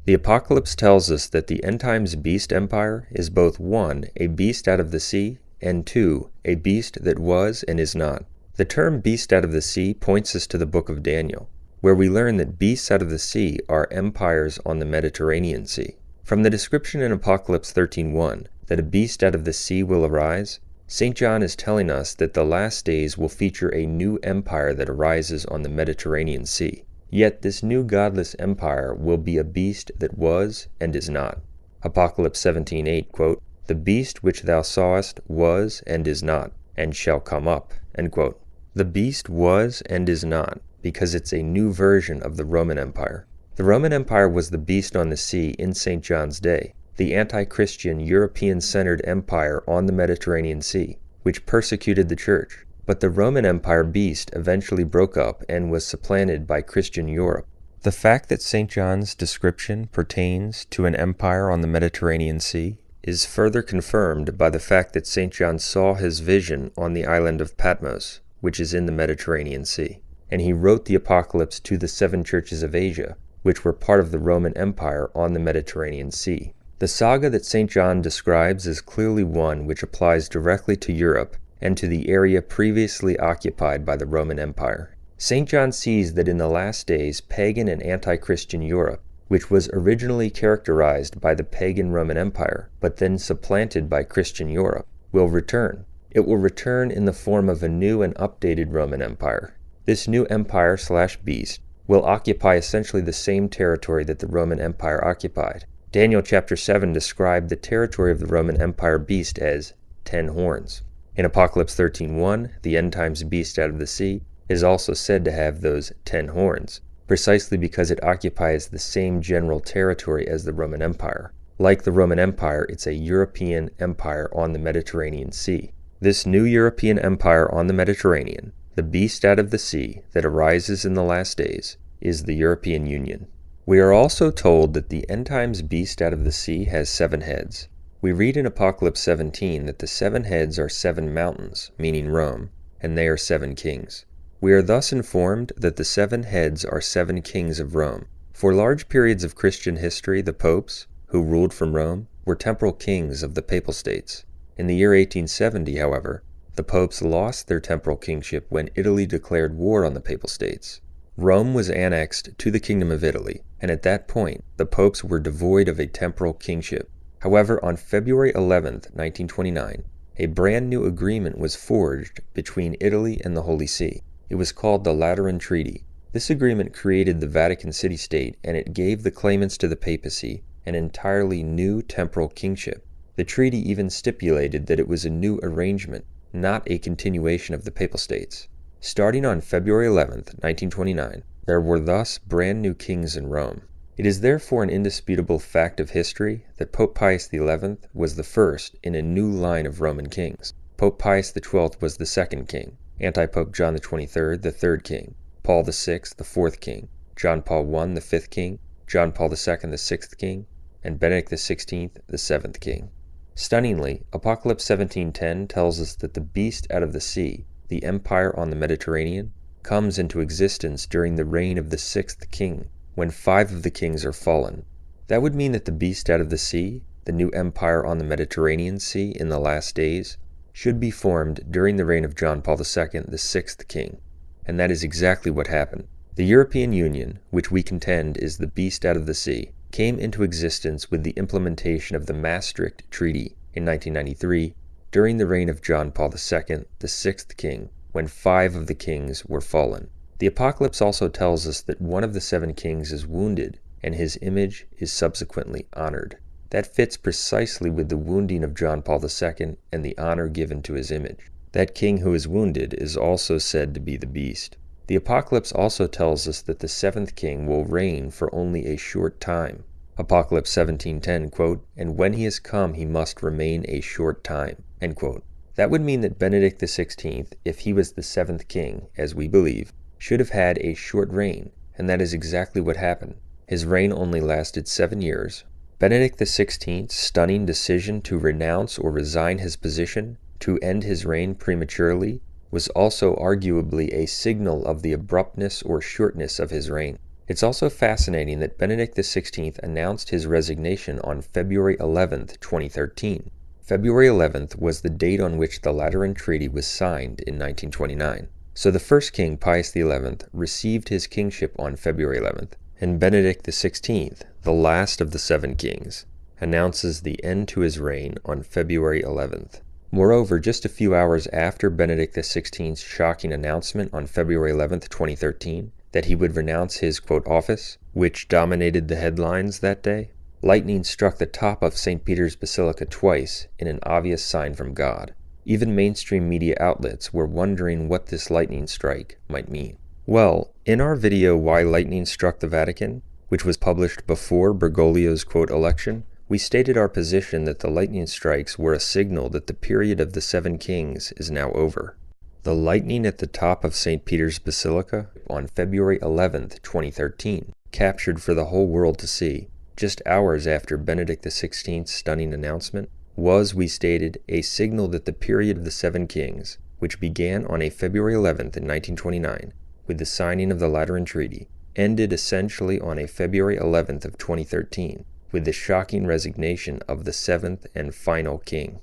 The Apocalypse tells us that the end times beast empire is both 1, a beast out of the sea, and 2, a beast that was and is not. The term beast out of the sea points us to the book of Daniel, where we learn that beasts out of the sea are empires on the Mediterranean Sea. From the description in Apocalypse 13:1 that a beast out of the sea will arise, St. John is telling us that the last days will feature a new empire that arises on the Mediterranean Sea. Yet this new godless empire will be a beast that was and is not. Apocalypse 17:8, quote, "The beast which thou sawest was and is not, and shall come up," end quote. The beast was and is not, because it's a new version of the Roman Empire. The Roman Empire was the beast on the sea in St. John's day, the anti-Christian, European-centered empire on the Mediterranean Sea, which persecuted the church. But the Roman Empire beast eventually broke up and was supplanted by Christian Europe. The fact that St. John's description pertains to an empire on the Mediterranean Sea is further confirmed by the fact that St. John saw his vision on the island of Patmos, which is in the Mediterranean Sea, and he wrote the Apocalypse to the 7 churches of Asia, which were part of the Roman Empire on the Mediterranean Sea. The saga that St. John describes is clearly one which applies directly to Europe and to the area previously occupied by the Roman Empire. St. John sees that in the last days, pagan and anti-Christian Europe, which was originally characterized by the pagan Roman Empire, but then supplanted by Christian Europe, will return. It will return in the form of a new and updated Roman Empire. This new empire/beast will occupy essentially the same territory that the Roman Empire occupied. Daniel chapter 7 described the territory of the Roman Empire beast as 10 horns. In Apocalypse 13:1, the end times beast out of the sea is also said to have those 10 horns, precisely because it occupies the same general territory as the Roman Empire. Like the Roman Empire, it's a European empire on the Mediterranean Sea. This new European empire on the Mediterranean, the beast out of the sea that arises in the last days, is the European Union. We are also told that the end times beast out of the sea has 7 heads. We read in Apocalypse 17 that the 7 heads are 7 mountains, meaning Rome, and they are 7 kings. We are thus informed that the 7 heads are 7 kings of Rome. For large periods of Christian history, the popes, who ruled from Rome, were temporal kings of the papal states. In the year 1870, however, the popes lost their temporal kingship when Italy declared war on the papal states. Rome was annexed to the Kingdom of Italy, and at that point, the popes were devoid of a temporal kingship. However, on February 11, 1929, a brand new agreement was forged between Italy and the Holy See. It was called the Lateran Treaty. This agreement created the Vatican City-State, and it gave the claimants to the papacy an entirely new temporal kingship. The treaty even stipulated that it was a new arrangement, not a continuation of the papal states. Starting on February 11, 1929, there were thus brand new kings in Rome. It is therefore an indisputable fact of history that Pope Pius XI was the first in a new line of Roman kings. Pope Pius XII was the second king, Antipope John XXIII the third king, Paul VI the fourth king, John Paul I the fifth king, John Paul II the sixth king, and Benedict XVI the seventh king. Stunningly, Apocalypse 17:10 tells us that the beast out of the sea, the empire on the Mediterranean, comes into existence during the reign of the 6th king, when 5 of the kings are fallen. That would mean that the beast out of the sea, the new empire on the Mediterranean Sea in the last days, should be formed during the reign of John Paul II, the 6th king. And that is exactly what happened. The European Union, which we contend is the beast out of the sea, came into existence with the implementation of the Maastricht Treaty in 1993 during the reign of John Paul II, the 6th king, when 5 of the kings were fallen. The Apocalypse also tells us that one of the 7 kings is wounded, and his image is subsequently honored. That fits precisely with the wounding of John Paul II and the honor given to his image. That king who is wounded is also said to be the beast. The Apocalypse also tells us that the 7th king will reign for only a short time. Apocalypse 17:10, quote, "And when he is come, he must remain a short time," end quote. That would mean that Benedict XVI, if he was the 7th king, as we believe, should have had a short reign, and that is exactly what happened. His reign only lasted 7 years. Benedict XVI's stunning decision to renounce or resign his position, to end his reign prematurely, was also arguably a signal of the abruptness or shortness of his reign. It's also fascinating that Benedict XVI announced his resignation on February 11, 2013. February 11th was the date on which the Lateran Treaty was signed in 1929. So the first king, Pius XI, received his kingship on February 11th, and Benedict XVI, the last of the 7 kings, announces the end to his reign on February 11th. Moreover, just a few hours after Benedict XVI's shocking announcement on February 11th, 2013, that he would renounce his, quote, office, which dominated the headlines that day, lightning struck the top of St. Peter's Basilica twice in an obvious sign from God. Even mainstream media outlets were wondering what this lightning strike might mean. Well, in our video Why Lightning Struck the Vatican, which was published before Bergoglio's, quote, election, we stated our position that the lightning strikes were a signal that the period of the 7 kings is now over. The lightning at the top of St. Peter's Basilica on February 11th, 2013, captured for the whole world to see, just hours after Benedict XVI's stunning announcement, was, we stated, a signal that the period of the 7 kings, which began on a February 11th in 1929 with the signing of the Lateran Treaty, ended essentially on a February 11th of 2013 with the shocking resignation of the 7th and final king.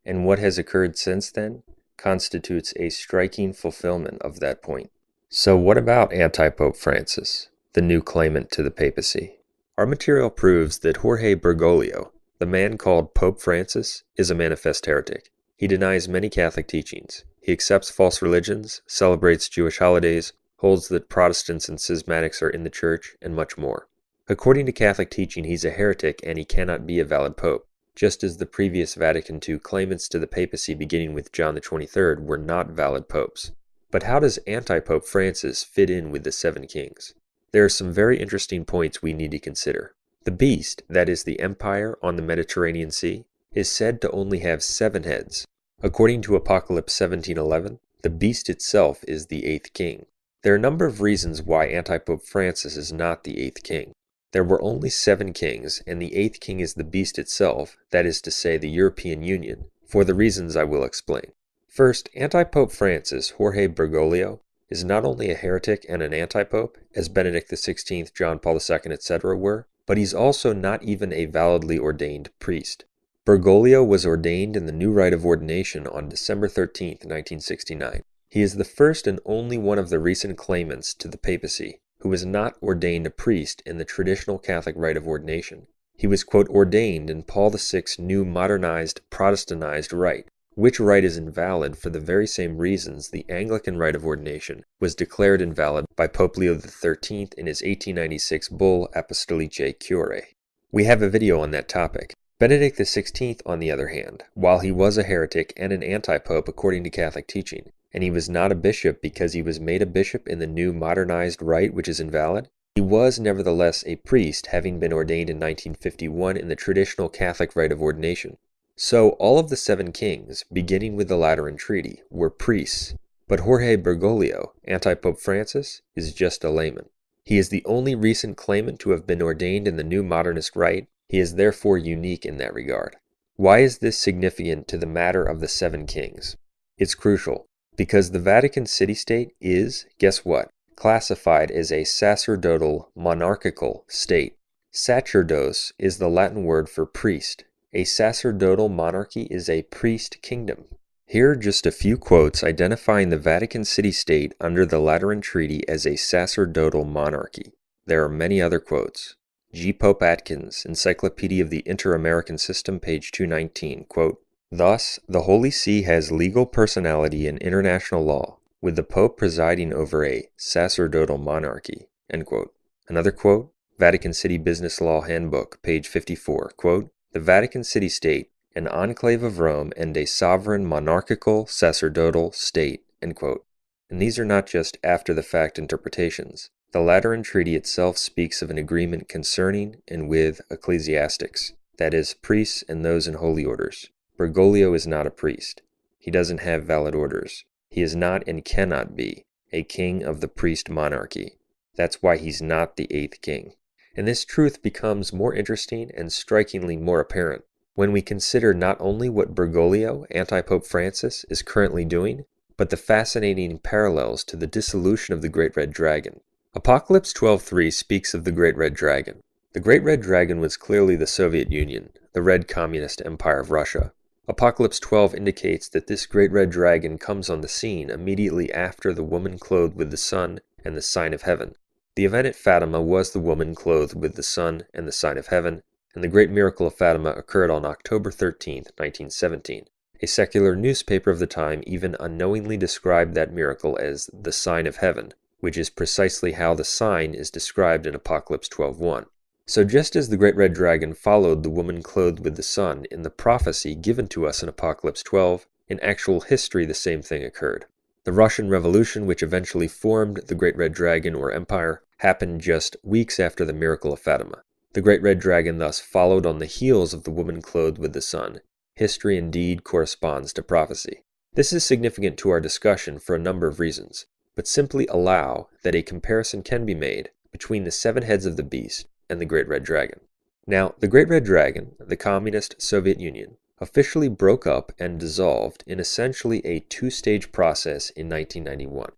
And what has occurred since then constitutes a striking fulfillment of that point. So what about anti-Pope Francis, the new claimant to the papacy? Our material proves that Jorge Bergoglio, the man called Pope Francis, is a manifest heretic. He denies many Catholic teachings. He accepts false religions, celebrates Jewish holidays, holds that Protestants and schismatics are in the church, and much more. According to Catholic teaching, he's a heretic and he cannot be a valid pope, just as the previous Vatican II claimants to the papacy beginning with John the 23rd were not valid popes. But how does anti-Pope Francis fit in with the 7 kings? There are some very interesting points we need to consider. The beast, that is the empire on the Mediterranean Sea, is said to only have 7 heads. According to Apocalypse 17:11, the beast itself is the 8th king. There are a number of reasons why anti-Pope Francis is not the 8th king. There were only 7 kings, and the 8th king is the beast itself, that is to say the European Union, for the reasons I will explain. First, anti-Pope Francis, Jorge Bergoglio, is not only a heretic and an anti-pope, as Benedict XVI, John Paul II, etc. were, but he's also not even a validly ordained priest. Bergoglio was ordained in the new rite of ordination on December 13, 1969. He is the first and only one of the recent claimants to the papacy who was not ordained a priest in the traditional Catholic rite of ordination. He was, quote, ordained in Paul VI's new modernized, Protestantized rite, which rite is invalid for the very same reasons the Anglican rite of ordination was declared invalid by Pope Leo XIII in his 1896 bull Apostolicae Curae. We have a video on that topic. Benedict XVI, on the other hand, while he was a heretic and an anti-pope according to Catholic teaching, and he was not a bishop because he was made a bishop in the new modernized rite which is invalid, he was nevertheless a priest, having been ordained in 1951 in the traditional Catholic rite of ordination. So all of the 7 kings, beginning with the Lateran Treaty, were priests, but Jorge Bergoglio, anti-Pope Francis, is just a layman. He is the only recent claimant to have been ordained in the new modernist rite. He is therefore unique in that regard. Why is this significant to the matter of the 7 kings? It's crucial, because the Vatican city-state is, guess what, classified as a sacerdotal monarchical state. Sacerdos is the Latin word for priest. A sacerdotal monarchy is a priest kingdom. Here are just a few quotes identifying the Vatican city-state under the Lateran Treaty as a sacerdotal monarchy. There are many other quotes. G. Pope Atkins, Encyclopedia of the Inter-American System, page 219, quote, "Thus, the Holy See has legal personality in international law, with the Pope presiding over a sacerdotal monarchy," end quote. Another quote, Vatican City Business Law Handbook, page 54, quote, "The Vatican City-State, an enclave of Rome and a sovereign monarchical sacerdotal state," end quote. And these are not just after-the-fact interpretations. The Lateran Treaty itself speaks of an agreement concerning and with ecclesiastics, that is, priests and those in holy orders. Bergoglio is not a priest. He doesn't have valid orders. He is not and cannot be a king of the priest monarchy. That's why he's not the 8th king. And this truth becomes more interesting and strikingly more apparent when we consider not only what Bergoglio, anti-Pope Francis, is currently doing, but the fascinating parallels to the dissolution of the Great Red Dragon. Apocalypse 12:3 speaks of the Great Red Dragon. The Great Red Dragon was clearly the Soviet Union, the Red Communist Empire of Russia. Apocalypse 12 indicates that this Great Red Dragon comes on the scene immediately after the woman clothed with the sun and the sign of heaven. The event at Fatima was the woman clothed with the sun and the sign of heaven, and the great miracle of Fatima occurred on October 13, 1917. A secular newspaper of the time even unknowingly described that miracle as the sign of heaven, which is precisely how the sign is described in Apocalypse 12:1. So just as the Great Red Dragon followed the woman clothed with the sun in the prophecy given to us in Apocalypse 12, in actual history the same thing occurred. The Russian Revolution, which eventually formed the Great Red Dragon or Empire, happened just weeks after the miracle of Fatima. The Great Red Dragon thus followed on the heels of the woman clothed with the sun. History indeed corresponds to prophecy. This is significant to our discussion for a number of reasons, but simply allow that a comparison can be made between the 7 heads of the beast and the Great Red Dragon. Now, the Great Red Dragon, the Communist Soviet Union, officially broke up and dissolved in essentially a 2-stage process in 1991.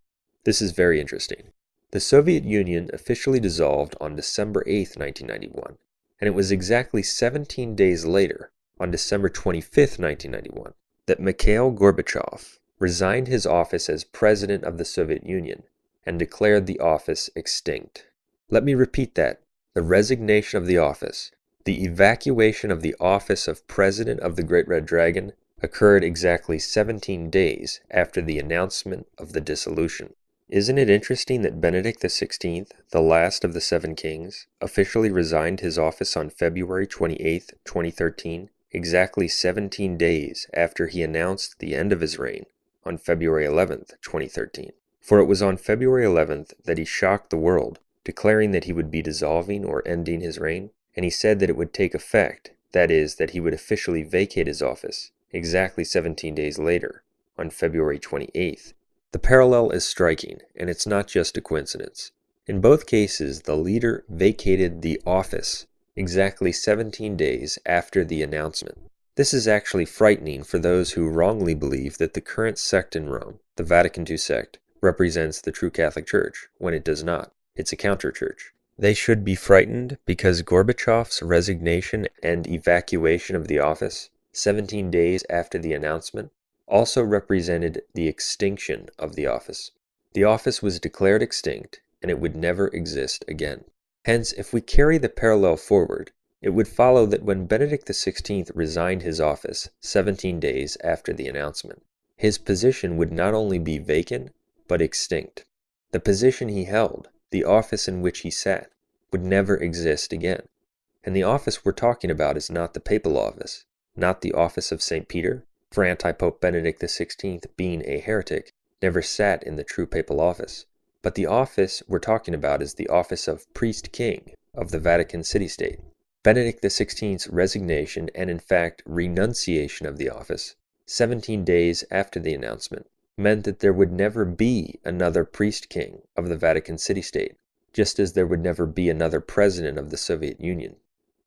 This is very interesting. The Soviet Union officially dissolved on December 8, 1991, and it was exactly 17 days later, on December 25, 1991, that Mikhail Gorbachev resigned his office as President of the Soviet Union and declared the office extinct. Let me repeat that. The resignation of the office, the evacuation of the office of President of the Great Red Dragon, occurred exactly 17 days after the announcement of the dissolution. Isn't it interesting that Benedict XVI, the last of the 7 kings, officially resigned his office on February 28, 2013, exactly 17 days after he announced the end of his reign on February 11, 2013? For it was on February 11th that he shocked the world, declaring that he would be dissolving or ending his reign, and he said that it would take effect, that is, that he would officially vacate his office, exactly 17 days later, on February 28th. The parallel is striking, and it's not just a coincidence. In both cases, the leader vacated the office exactly 17 days after the announcement. This is actually frightening for those who wrongly believe that the current sect in Rome, the Vatican II sect, represents the true Catholic Church, when it does not. It's a counter-church. They should be frightened because Gorbachev's resignation and evacuation of the office, 17 days after the announcement, also represented the extinction of the office. The office was declared extinct, and it would never exist again. Hence, if we carry the parallel forward, it would follow that when Benedict XVI resigned his office 17 days after the announcement, his position would not only be vacant, but extinct. The position he held, the office in which he sat, would never exist again. And the office we're talking about is not the papal office, not the office of St. Peter, for anti-Pope Benedict XVI, being a heretic, never sat in the true papal office. But the office we're talking about is the office of priest-king of the Vatican city-state. Benedict XVI's resignation and in fact renunciation of the office, 17 days after the announcement, meant that there would never be another priest-king of the Vatican city-state, just as there would never be another president of the Soviet Union.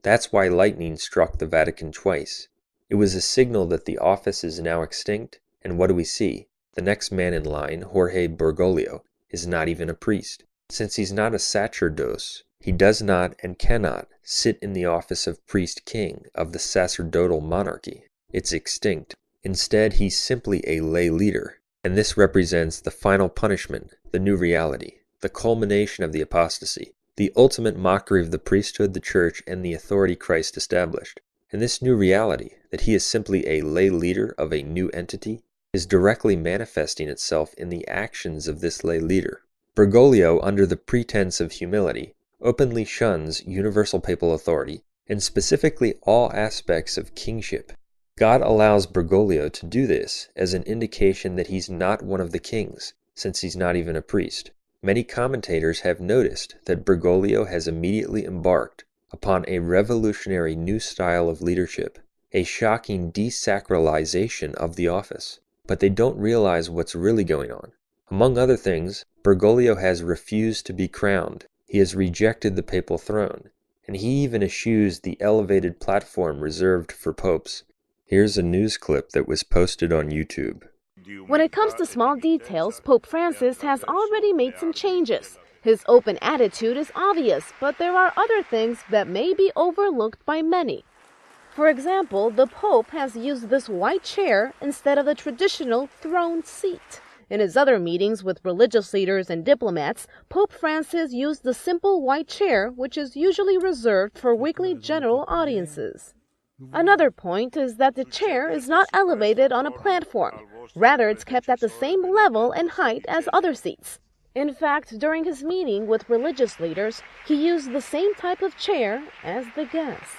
That's why lightning struck the Vatican twice. It was a signal that the office is now extinct, and what do we see? The next man in line, Jorge Bergoglio, is not even a priest. Since he's not a sacerdote, he does not and cannot sit in the office of priest-king of the sacerdotal monarchy. It's extinct. Instead, he's simply a lay leader. And this represents the final punishment, the new reality, the culmination of the apostasy, the ultimate mockery of the priesthood, the church, and the authority Christ established. And this new reality, that he is simply a lay leader of a new entity, is directly manifesting itself in the actions of this lay leader. Bergoglio, under the pretense of humility, openly shuns universal papal authority, and specifically all aspects of kingship. God allows Bergoglio to do this as an indication that he's not one of the kings, since he's not even a priest. Many commentators have noticed that Bergoglio has immediately embarked upon a revolutionary new style of leadership, a shocking desacralization of the office. But they don't realize what's really going on. Among other things, Bergoglio has refused to be crowned. He has rejected the papal throne, and he even eschews the elevated platform reserved for popes. Here's a news clip that was posted on YouTube. When it comes to small details, Pope Francis has already made some changes. His open attitude is obvious, but there are other things that may be overlooked by many. For example, the Pope has used this white chair instead of the traditional throne seat. In his other meetings with religious leaders and diplomats, Pope Francis used the simple white chair, which is usually reserved for weekly general audiences. Another point is that the chair is not elevated on a platform. Rather, it's kept at the same level and height as other seats. In fact, during his meeting with religious leaders, he used the same type of chair as the guests.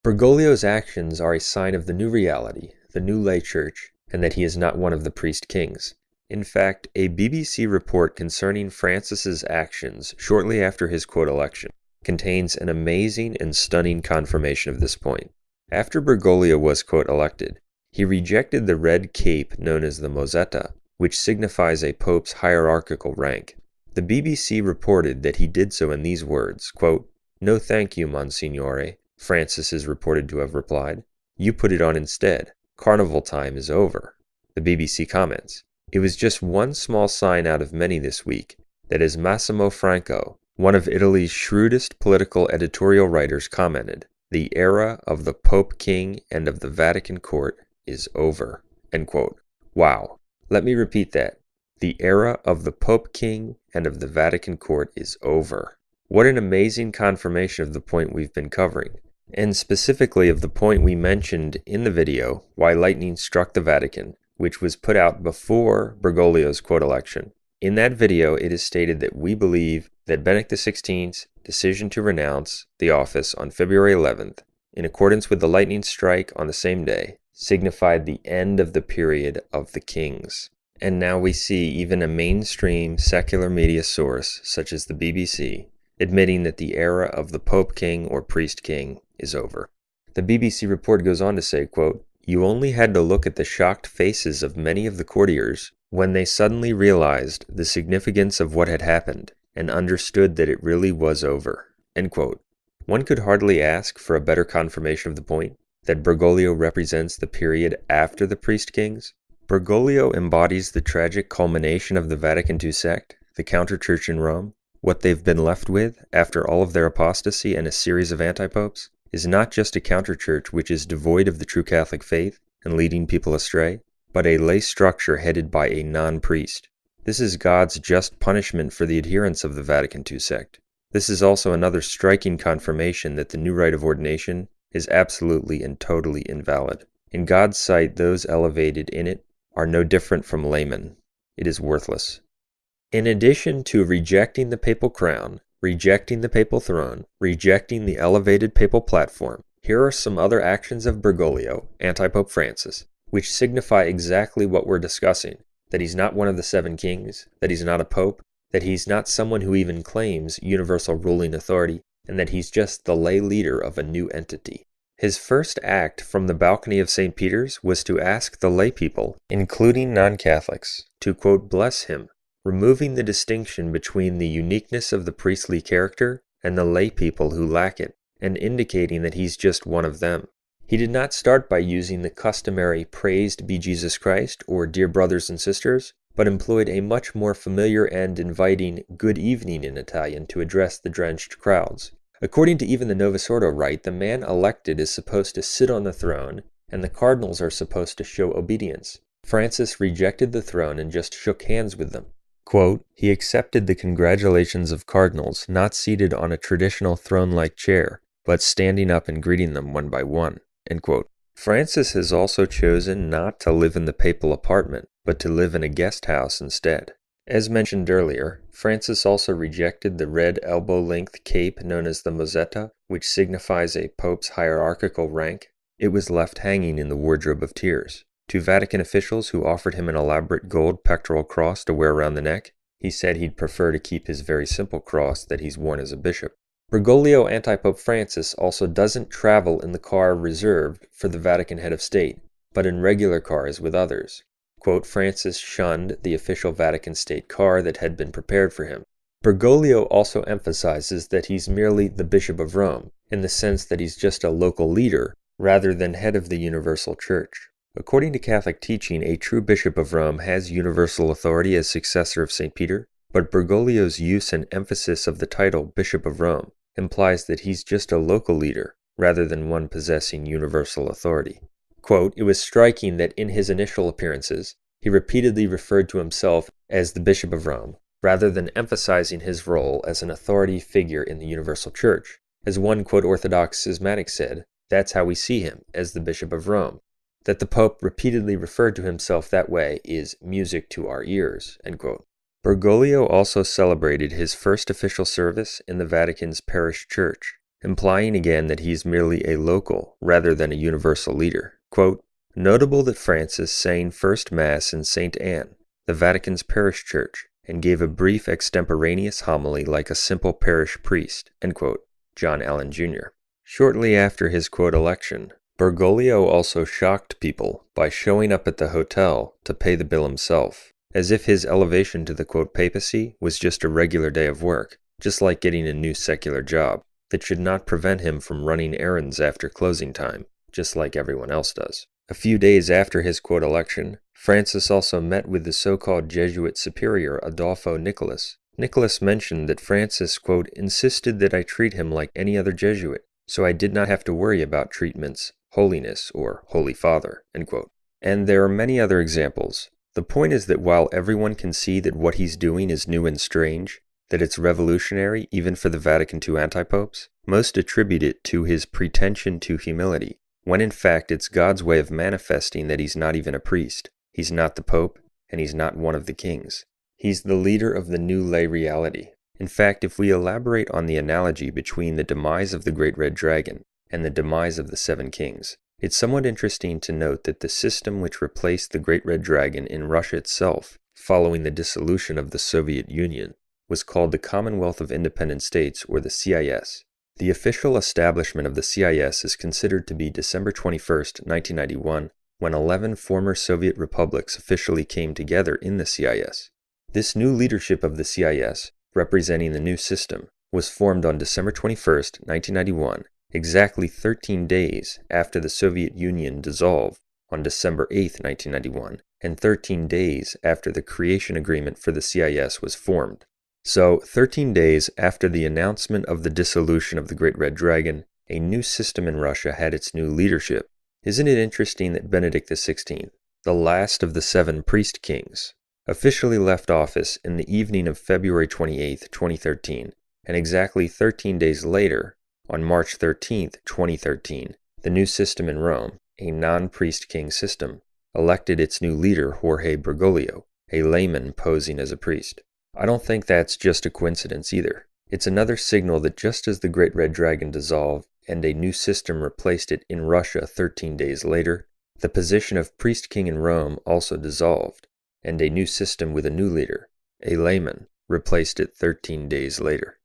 Bergoglio's actions are a sign of the new reality, the new lay church, and that he is not one of the priest kings. In fact, a BBC report concerning Francis's actions shortly after his quote election contains an amazing and stunning confirmation of this point. After Bergoglio was quote elected, he rejected the red cape known as the mozzetta, which signifies a pope's hierarchical rank. The BBC reported that he did so in these words, quote, "No thank you, Monsignore," Francis is reported to have replied. "You put it on instead. Carnival time is over." The BBC comments, "It was just one small sign out of many this week that, as Massimo Franco, one of Italy's shrewdest political editorial writers, commented, the era of the Pope King and of the Vatican Court is over." End quote. Wow. Let me repeat that. The era of the Pope King and of the Vatican Court is over. What an amazing confirmation of the point we've been covering, and specifically of the point we mentioned in the video, Why Lightning Struck the Vatican, which was put out before Bergoglio's quote election. In that video, it is stated that we believe that Benedict XVI's decision to renounce the office on February 11th, in accordance with the lightning strike on the same day, signified the end of the period of the kings. And now we see even a mainstream secular media source, such as the BBC, admitting that the era of the Pope King or Priest King is over. The BBC report goes on to say, quote, "You only had to look at the shocked faces of many of the courtiers when they suddenly realized the significance of what had happened and understood that it really was over." End quote. One could hardly ask for a better confirmation of the point, that Bergoglio represents the period after the priest kings. Bergoglio embodies the tragic culmination of the Vatican II sect, the counter-church in Rome. What they've been left with, after all of their apostasy and a series of anti-popes, is not just a counter-church which is devoid of the true Catholic faith and leading people astray, but a lay structure headed by a non-priest. This is God's just punishment for the adherents of the Vatican II sect. This is also another striking confirmation that the new rite of ordination is absolutely and totally invalid. In God's sight, those elevated in it are no different from laymen. It is worthless. In addition to rejecting the papal crown, rejecting the papal throne, rejecting the elevated papal platform, here are some other actions of Bergoglio, anti-Pope Francis, which signify exactly what we're discussing, that he's not one of the seven kings, that he's not a pope, that he's not someone who even claims universal ruling authority, and that he's just the lay leader of a new entity. His first act from the balcony of St. Peter's was to ask the lay people, including non-Catholics, to, quote, bless him, removing the distinction between the uniqueness of the priestly character and the lay people who lack it, and indicating that he's just one of them. He did not start by using the customary praised be Jesus Christ or dear brothers and sisters, but employed a much more familiar and inviting good evening in Italian to address the drenched crowds. According to even the Novus Ordo rite, the man elected is supposed to sit on the throne, and the cardinals are supposed to show obedience. Francis rejected the throne and just shook hands with them. Quote, he accepted the congratulations of cardinals not seated on a traditional throne-like chair, but standing up and greeting them one by one. End quote. Francis has also chosen not to live in the papal apartment, but to live in a guest house instead. As mentioned earlier, Francis also rejected the red elbow-length cape known as the mozzetta, which signifies a pope's hierarchical rank. It was left hanging in the wardrobe of tears. To Vatican officials who offered him an elaborate gold pectoral cross to wear around the neck, he said he'd prefer to keep his very simple cross that he's worn as a bishop. Bergoglio anti-Pope Francis also doesn't travel in the car reserved for the Vatican head of state, but in regular cars with others. Quote, Francis shunned the official Vatican state car that had been prepared for him. Bergoglio also emphasizes that he's merely the Bishop of Rome, in the sense that he's just a local leader, rather than head of the universal church. According to Catholic teaching, a true Bishop of Rome has universal authority as successor of St. Peter, but Bergoglio's use and emphasis of the title Bishop of Rome implies that he's just a local leader rather than one possessing universal authority. Quote, "It was striking that in his initial appearances, he repeatedly referred to himself as the Bishop of Rome, rather than emphasizing his role as an authority figure in the universal church. As one, quote, Orthodox schismatic said, that's how we see him, as the Bishop of Rome. That the Pope repeatedly referred to himself that way is music to our ears," end quote. Bergoglio also celebrated his first official service in the Vatican's parish church, implying again that he's merely a local rather than a universal leader. Quote, "Notable that Francis sang first Mass in St. Anne, the Vatican's parish church, and gave a brief extemporaneous homily like a simple parish priest," end quote, John Allen Jr. Shortly after his quote election, Bergoglio also shocked people by showing up at the hotel to pay the bill himself, as if his elevation to the quote papacy was just a regular day of work, just like getting a new secular job, that should not prevent him from running errands after closing time, just like everyone else does. A few days after his quote election, Francis also met with the so-called Jesuit superior Adolfo Nicolas. Nicolas mentioned that Francis, quote, "insisted that I treat him like any other Jesuit, so I did not have to worry about treatments, holiness, or Holy Father," end quote. And there are many other examples. The point is that while everyone can see that what he's doing is new and strange, that it's revolutionary even for the Vatican II antipopes, most attribute it to his pretension to humility, when in fact it's God's way of manifesting that he's not even a priest, he's not the Pope, and he's not one of the kings. He's the leader of the new lay reality. In fact, if we elaborate on the analogy between the demise of the Great Red Dragon and the demise of the Seven Kings, it's somewhat interesting to note that the system which replaced the Great Red Dragon in Russia itself, following the dissolution of the Soviet Union, was called the Commonwealth of Independent States, or the CIS. The official establishment of the CIS is considered to be December 21, 1991, when 11 former Soviet republics officially came together in the CIS. This new leadership of the CIS, representing the new system, was formed on December 21, 1991, exactly 13 days after the Soviet Union dissolved on December 8, 1991, and 13 days after the creation agreement for the CIS was formed. So, 13 days after the announcement of the dissolution of the Great Red Dragon, a new system in Russia had its new leadership. Isn't it interesting that Benedict XVI, the last of the 7 priest kings, officially left office in the evening of February 28, 2013, and exactly 13 days later, on March 13, 2013, the new system in Rome, a non-priest king system, elected its new leader Jorge Bergoglio, a layman posing as a priest. I don't think that's just a coincidence either. It's another signal that just as the Great Red Dragon dissolved and a new system replaced it in Russia 13 days later, the position of priest king in Rome also dissolved, and a new system with a new leader, a layman, replaced it 13 days later.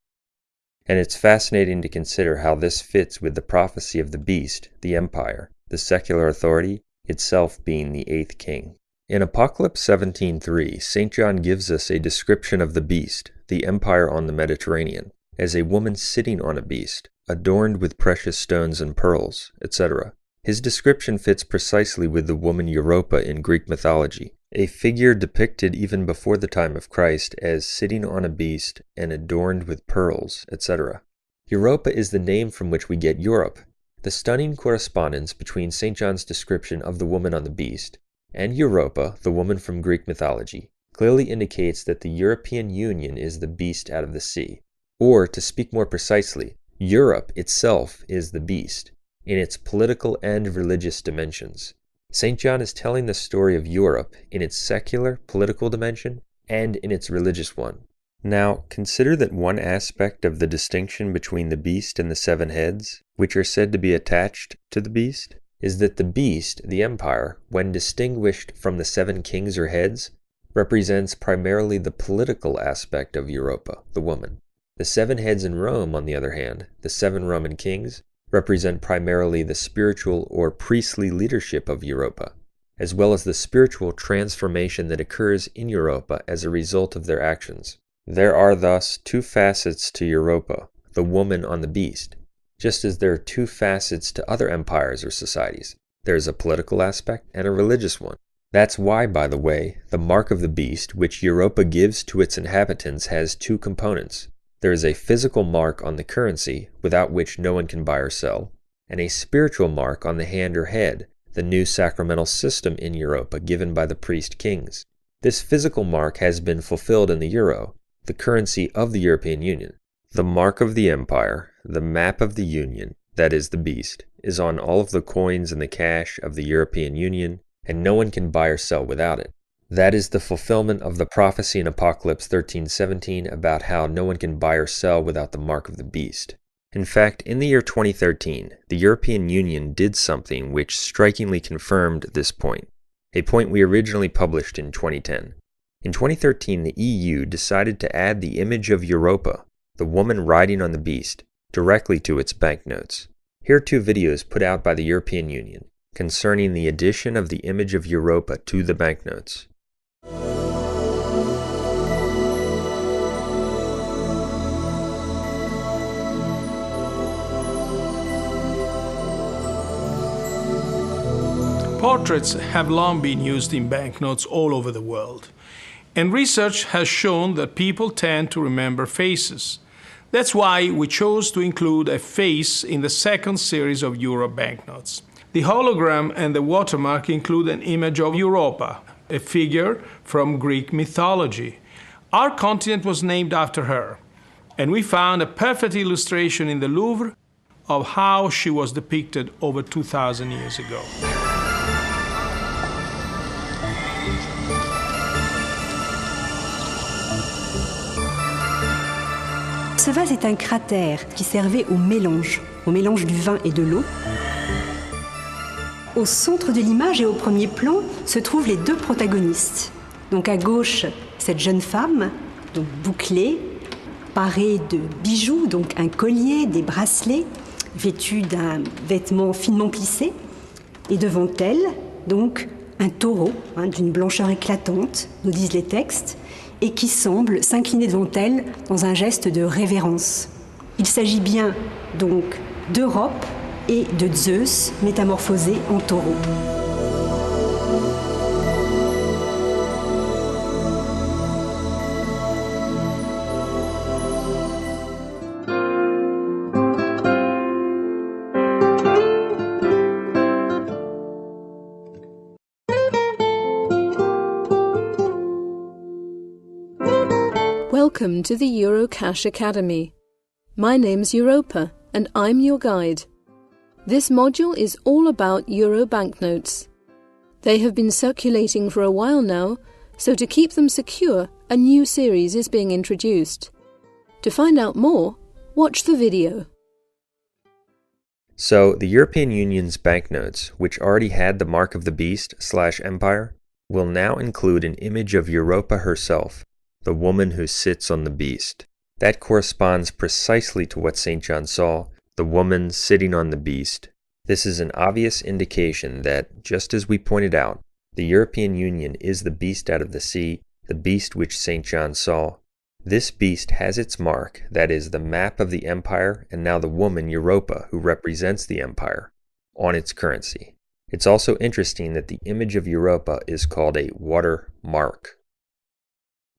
And it's fascinating to consider how this fits with the prophecy of the beast, the empire, the secular authority, itself being the 8th king. In Apocalypse 17:3, St. John gives us a description of the beast, the empire on the Mediterranean, as a woman sitting on a beast, adorned with precious stones and pearls, etc. His description fits precisely with the woman Europa in Greek mythology, a figure depicted even before the time of Christ as sitting on a beast and adorned with pearls, etc. Europa is the name from which we get Europe. The stunning correspondence between St. John's description of the woman on the beast and Europa, the woman from Greek mythology, clearly indicates that the European Union is the beast out of the sea. Or, to speak more precisely, Europe itself is the beast, in its political and religious dimensions. St. John is telling the story of Europe in its secular, political dimension and in its religious one. Now, consider that one aspect of the distinction between the beast and the 7 heads, which are said to be attached to the beast, is that the beast, the empire, when distinguished from the 7 kings or heads, represents primarily the political aspect of Europa, the woman. The 7 heads in Rome, on the other hand, the 7 Roman kings, represent primarily the spiritual or priestly leadership of Europa, as well as the spiritual transformation that occurs in Europa as a result of their actions. There are thus 2 facets to Europa, the woman on the beast, just as there are 2 facets to other empires or societies. There is a political aspect and a religious one. That's why, by the way, the mark of the beast which Europa gives to its inhabitants has two components. There is a physical mark on the currency, without which no one can buy or sell, and a spiritual mark on the hand or head, the new sacramental system in Europa given by the priest kings. This physical mark has been fulfilled in the euro, the currency of the European Union. The mark of the empire, the map of the Union, that is the beast, is on all of the coins and the cash of the European Union, and no one can buy or sell without it. That is the fulfillment of the prophecy in Apocalypse 13:17 about how no one can buy or sell without the mark of the beast. In fact, in the year 2013, the European Union did something which strikingly confirmed this point, a point we originally published in 2010. In 2013, the EU decided to add the image of Europa, the woman riding on the beast, directly to its banknotes. Here are two videos put out by the European Union concerning the addition of the image of Europa to the banknotes. Portraits have long been used in banknotes all over the world, and research has shown that people tend to remember faces. That's why we chose to include a face in the second series of Euro banknotes. The hologram and the watermark include an image of Europa, a figure from Greek mythology. Our continent was named after her, and we found a perfect illustration in the Louvre of how she was depicted over 2,000 years ago. Ce vase est un cratère qui servait au mélange du vin et de l'eau. Au centre de l'image et au premier plan se trouvent les deux protagonistes. Donc à gauche, cette jeune femme, donc bouclée, parée de bijoux, donc un collier, des bracelets, vêtue d'un vêtement finement plissé. Et devant elle, donc un taureau d'une blancheur éclatante, nous disent les textes, et qui semble s'incliner devant elle dans un geste de révérence. Il s'agit bien donc d'Europe et de Zeus métamorphosé en taureau. Welcome to the Eurocash Academy. My name's Europa, and I'm your guide. This module is all about Euro banknotes. They have been circulating for a while now, so to keep them secure, a new series is being introduced. To find out more, watch the video. So, the European Union's banknotes, which already had the mark of the beast/empire, will now include an image of Europa herself, the woman who sits on the beast. That corresponds precisely to what St. John saw, the woman sitting on the beast. This is an obvious indication that, just as we pointed out, the European Union is the beast out of the sea, the beast which St. John saw. This beast has its mark, that is, the map of the empire, and now the woman Europa, who represents the empire, on its currency. It's also interesting that the image of Europa is called a water mark.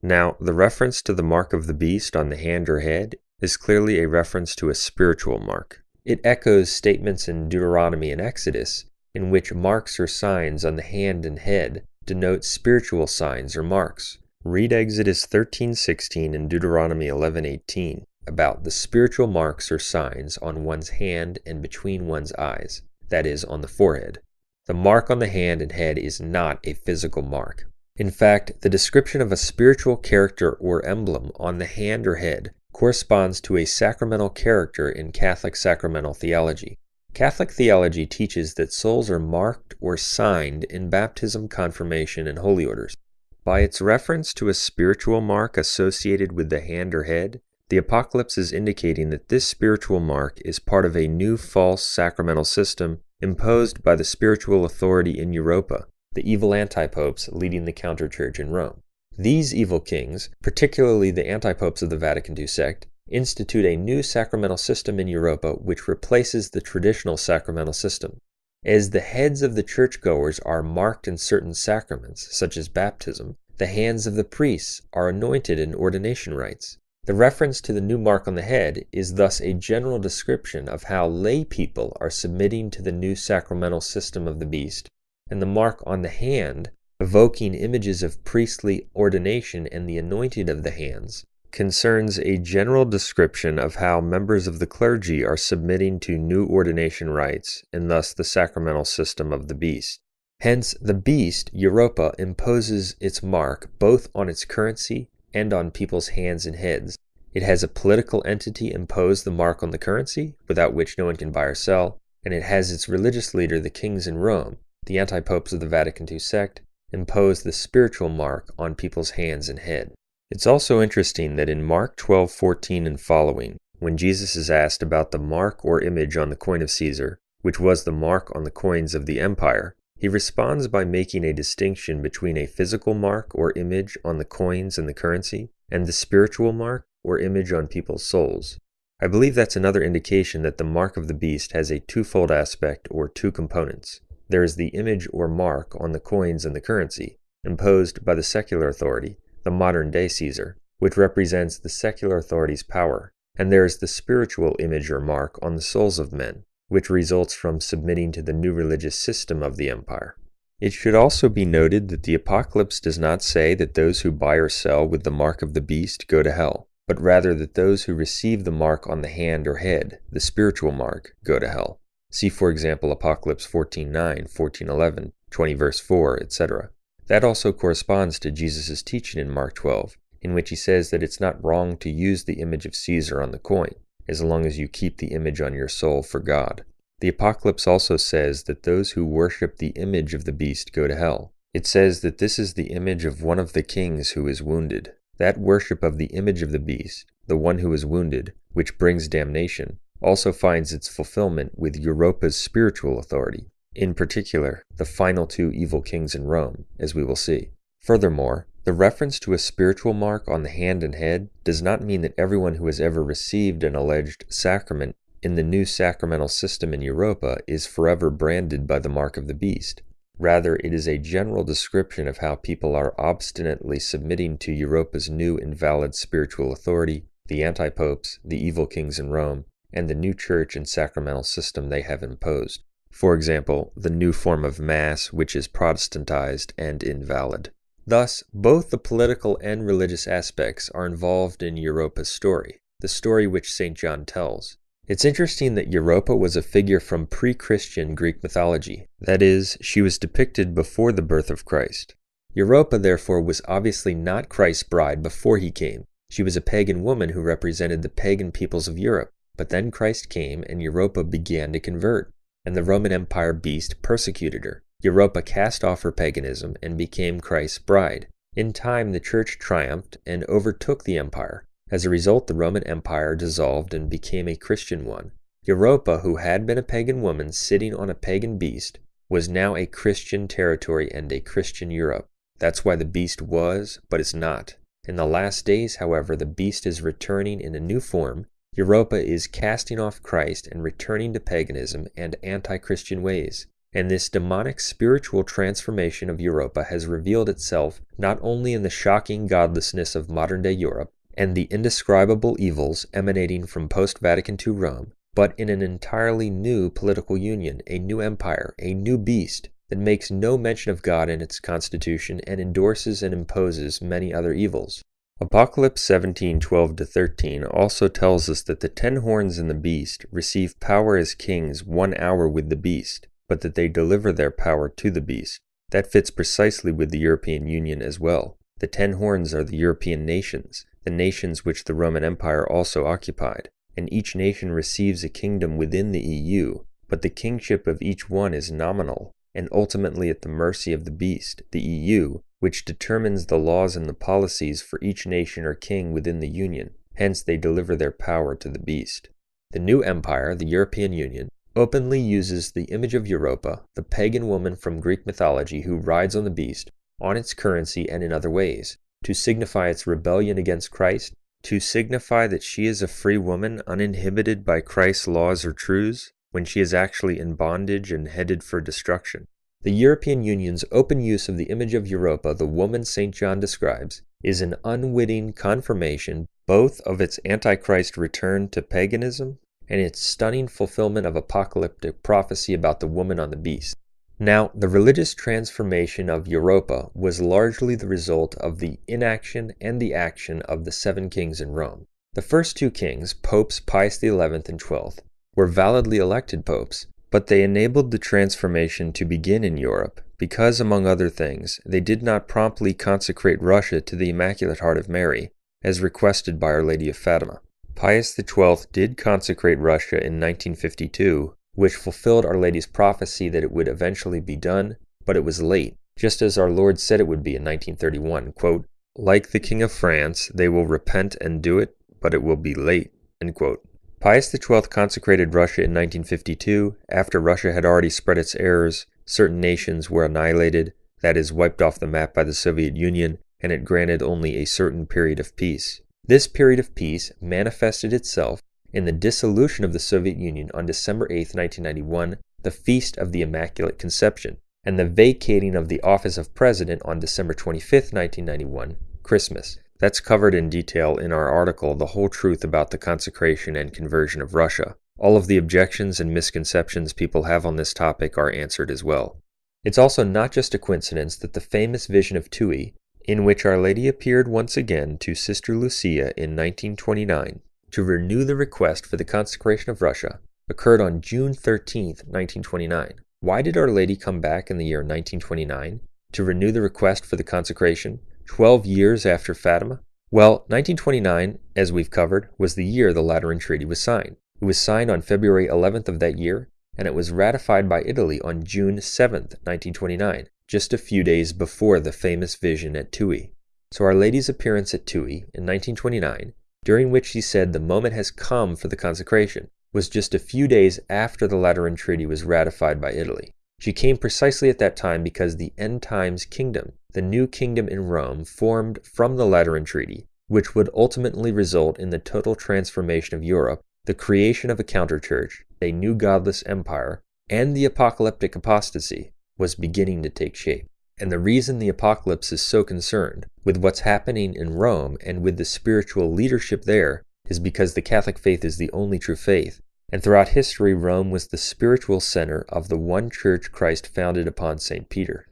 Now, the reference to the mark of the beast on the hand or head is clearly a reference to a spiritual mark. It echoes statements in Deuteronomy and Exodus, in which marks or signs on the hand and head denote spiritual signs or marks. Read Exodus 13:16 and Deuteronomy 11:18 about the spiritual marks or signs on one's hand and between one's eyes, that is, on the forehead. The mark on the hand and head is not a physical mark. In fact, the description of a spiritual character or emblem on the hand or head corresponds to a sacramental character in Catholic sacramental theology. Catholic theology teaches that souls are marked or signed in baptism, confirmation, and holy orders. By its reference to a spiritual mark associated with the hand or head, the Apocalypse is indicating that this spiritual mark is part of a new false sacramental system imposed by the spiritual authority in Europa, the evil antipopes leading the counter-church in Rome. These evil kings, particularly the antipopes of the Vatican II sect, institute a new sacramental system in Europa which replaces the traditional sacramental system. As the heads of the churchgoers are marked in certain sacraments, such as baptism, the hands of the priests are anointed in ordination rites. The reference to the new mark on the head is thus a general description of how lay people are submitting to the new sacramental system of the beast, and the mark on the hand, evoking images of priestly ordination and the anointing of the hands, concerns a general description of how members of the clergy are submitting to new ordination rites and thus the sacramental system of the beast. Hence, the beast, Europa, imposes its mark both on its currency and on people's hands and heads. It has a political entity impose the mark on the currency, without which no one can buy or sell, and it has its religious leader, the kings in Rome, the anti-popes of the Vatican II sect, impose the spiritual mark on people's hands and head. It's also interesting that in Mark 12:14 and following, when Jesus is asked about the mark or image on the coin of Caesar, which was the mark on the coins of the empire, he responds by making a distinction between a physical mark or image on the coins and the currency, and the spiritual mark or image on people's souls. I believe that's another indication that the mark of the beast has a twofold aspect or two components. There is the image or mark on the coins and the currency, imposed by the secular authority, the modern-day Caesar, which represents the secular authority's power, and there is the spiritual image or mark on the souls of men, which results from submitting to the new religious system of the empire. It should also be noted that the Apocalypse does not say that those who buy or sell with the mark of the beast go to hell, but rather that those who receive the mark on the hand or head, the spiritual mark, go to hell. See, for example, Apocalypse 14:9, 14:11, 20 verse 4, etc. That also corresponds to Jesus' teaching in Mark 12, in which he says that it's not wrong to use the image of Caesar on the coin, as long as you keep the image on your soul for God. The Apocalypse also says that those who worship the image of the beast go to hell. It says that this is the image of one of the kings who is wounded. That worship of the image of the beast, the one who is wounded, which brings damnation, also finds its fulfillment with Europa's spiritual authority, in particular, the final two evil kings in Rome, as we will see. Furthermore, the reference to a spiritual mark on the hand and head does not mean that everyone who has ever received an alleged sacrament in the new sacramental system in Europa is forever branded by the mark of the beast. Rather, it is a general description of how people are obstinately submitting to Europa's new invalid spiritual authority, the anti-popes, the evil kings in Rome, and the new church and sacramental system they have imposed. For example, the new form of Mass, which is Protestantized and invalid. Thus, both the political and religious aspects are involved in Europa's story, the story which St. John tells. It's interesting that Europa was a figure from pre-Christian Greek mythology. That is, she was depicted before the birth of Christ. Europa, therefore, was obviously not Christ's bride before he came. She was a pagan woman who represented the pagan peoples of Europe. But then Christ came and Europa began to convert, and the Roman Empire beast persecuted her. Europa cast off her paganism and became Christ's bride. In time, the church triumphed and overtook the empire. As a result, the Roman Empire dissolved and became a Christian one. Europa, who had been a pagan woman sitting on a pagan beast, was now a Christian territory and a Christian Europe. That's why the beast was, but is not. In the last days, however, the beast is returning in a new form. Europa is casting off Christ and returning to paganism and anti-Christian ways. And this demonic spiritual transformation of Europa has revealed itself not only in the shocking godlessness of modern-day Europe and the indescribable evils emanating from post-Vatican II Rome, but in an entirely new political union, a new empire, a new beast that makes no mention of God in its constitution and endorses and imposes many other evils. Apocalypse 17:12-13 also tells us that the 10 horns in the beast receive power as kings 1 hour with the beast, but that they deliver their power to the beast. That fits precisely with the European Union as well. The 10 horns are the European nations, the nations which the Roman Empire also occupied, and each nation receives a kingdom within the EU, but the kingship of each one is nominal, and ultimately at the mercy of the beast, the EU, which determines the laws and the policies for each nation or king within the Union. Hence they deliver their power to the beast. The new empire, the European Union, openly uses the image of Europa, the pagan woman from Greek mythology who rides on the beast, on its currency and in other ways, to signify its rebellion against Christ, to signify that she is a free woman uninhibited by Christ's laws or truths. when she is actually in bondage and headed for destruction. The European Union's open use of the image of Europa, the woman St. John describes, is an unwitting confirmation both of its Antichrist return to paganism and its stunning fulfillment of apocalyptic prophecy about the woman on the beast. Now, the religious transformation of Europa was largely the result of the inaction and the action of the 7 kings in Rome. The first 2 kings, Popes Pius XI and XII, were validly elected popes, but they enabled the transformation to begin in Europe because, among other things, they did not promptly consecrate Russia to the Immaculate Heart of Mary, as requested by Our Lady of Fatima. Pius XII did consecrate Russia in 1952, which fulfilled Our Lady's prophecy that it would eventually be done, but it was late, just as our Lord said it would be in 1931, quote, "Like the King of France, they will repent and do it, but it will be late," end quote. Pius XII consecrated Russia in 1952. After Russia had already spread its errors, certain nations were annihilated, that is, wiped off the map by the Soviet Union, and it granted only a certain period of peace. This period of peace manifested itself in the dissolution of the Soviet Union on December 8, 1991, the Feast of the Immaculate Conception, and the vacating of the office of President on December 25, 1991, Christmas. That's covered in detail in our article, The Whole Truth About the Consecration and Conversion of Russia. All of the objections and misconceptions people have on this topic are answered as well. It's also not just a coincidence that the famous vision of Tui, in which Our Lady appeared once again to Sister Lucia in 1929 to renew the request for the consecration of Russia, occurred on June 13, 1929. Why did Our Lady come back in the year 1929 to renew the request for the consecration, 12 years after Fatima? Well, 1929, as we've covered, was the year the Lateran Treaty was signed. It was signed on February 11th of that year, and it was ratified by Italy on June 7th, 1929, just a few days before the famous vision at Tui. So Our Lady's appearance at Tui in 1929, during which she said the moment has come for the consecration, was just a few days after the Lateran Treaty was ratified by Italy. She came precisely at that time because the end times kingdom, the new kingdom in Rome, formed from the Lateran Treaty, which would ultimately result in the total transformation of Europe, the creation of a counter-church, a new godless empire, and the apocalyptic apostasy, was beginning to take shape. And the reason the Apocalypse is so concerned with what's happening in Rome and with the spiritual leadership there is because the Catholic faith is the only true faith, and throughout history Rome was the spiritual center of the one church Christ founded upon St. Peter.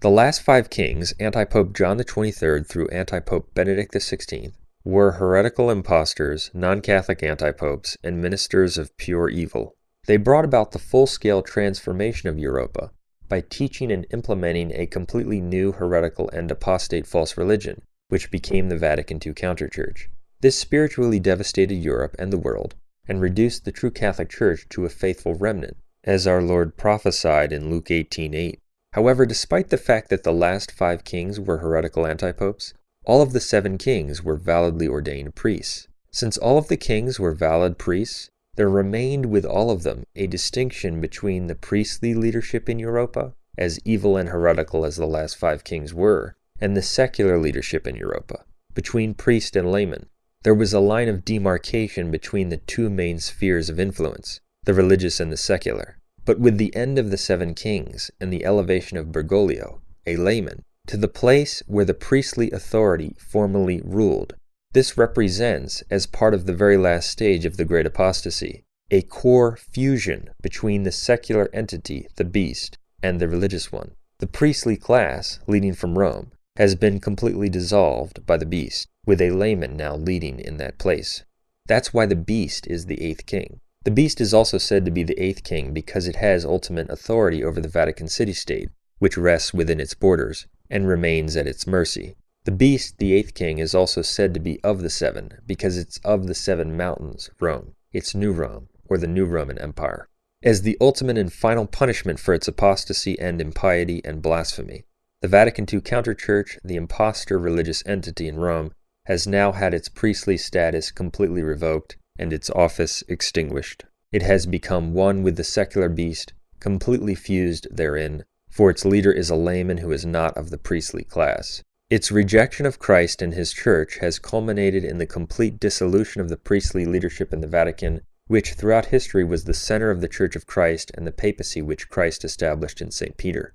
The last 5 kings, Antipope John XXIII through Antipope Benedict XVI, were heretical impostors, non-Catholic antipopes, and ministers of pure evil. They brought about the full-scale transformation of Europa by teaching and implementing a completely new heretical and apostate false religion, which became the Vatican II counterchurch. This spiritually devastated Europe and the world, and reduced the true Catholic Church to a faithful remnant, as our Lord prophesied in Luke 18:8. However, despite the fact that the last 5 kings were heretical antipopes, all of the 7 kings were validly ordained priests. Since all of the kings were valid priests, there remained with all of them a distinction between the priestly leadership in Europa, as evil and heretical as the last 5 kings were, and the secular leadership in Europa, between priest and layman. There was a line of demarcation between the 2 main spheres of influence, the religious and the secular. But with the end of the 7 kings and the elevation of Bergoglio, a layman, to the place where the priestly authority formally ruled, this represents, as part of the very last stage of the Great Apostasy, a core fusion between the secular entity, the beast, and the religious one. The priestly class, leading from Rome, has been completely dissolved by the beast, with a layman now leading in that place. That's why the beast is the 8th king. The beast is also said to be the 8th king because it has ultimate authority over the Vatican city-state, which rests within its borders, and remains at its mercy. The beast, the 8th king, is also said to be of the 7, because it's of the 7 mountains, Rome, its new Rome, or the new Roman Empire, as the ultimate and final punishment for its apostasy and impiety and blasphemy. The Vatican II counterchurch, the impostor religious entity in Rome, has now had its priestly status completely revoked and its office extinguished. It has become one with the secular beast, completely fused therein, for its leader is a layman who is not of the priestly class. Its rejection of Christ and his church has culminated in the complete dissolution of the priestly leadership in the Vatican which throughout history was the center of the Church of Christ and the papacy which Christ established in St. Peter.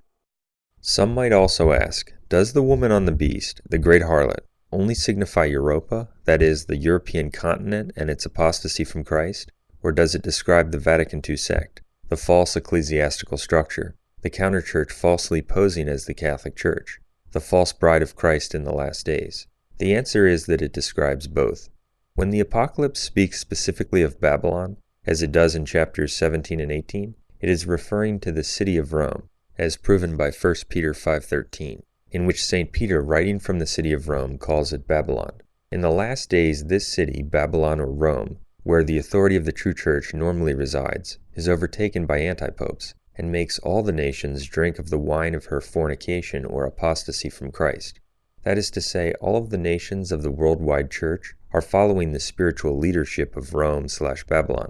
Some might also ask, does the woman on the beast, the great harlot, only signify Europa, that is, the European continent and its apostasy from Christ, or does it describe the Vatican II sect, the false ecclesiastical structure, the counterchurch falsely posing as the Catholic Church, the false bride of Christ in the last days? The answer is that it describes both. When the Apocalypse speaks specifically of Babylon, as it does in chapters 17 and 18, it is referring to the city of Rome, as proven by 1 Peter 5:13, in which St. Peter, writing from the city of Rome, calls it Babylon. In the last days, this city, Babylon or Rome, where the authority of the true church normally resides, is overtaken by antipopes, and makes all the nations drink of the wine of her fornication or apostasy from Christ. That is to say, all of the nations of the worldwide church are following the spiritual leadership of Rome/Babylon.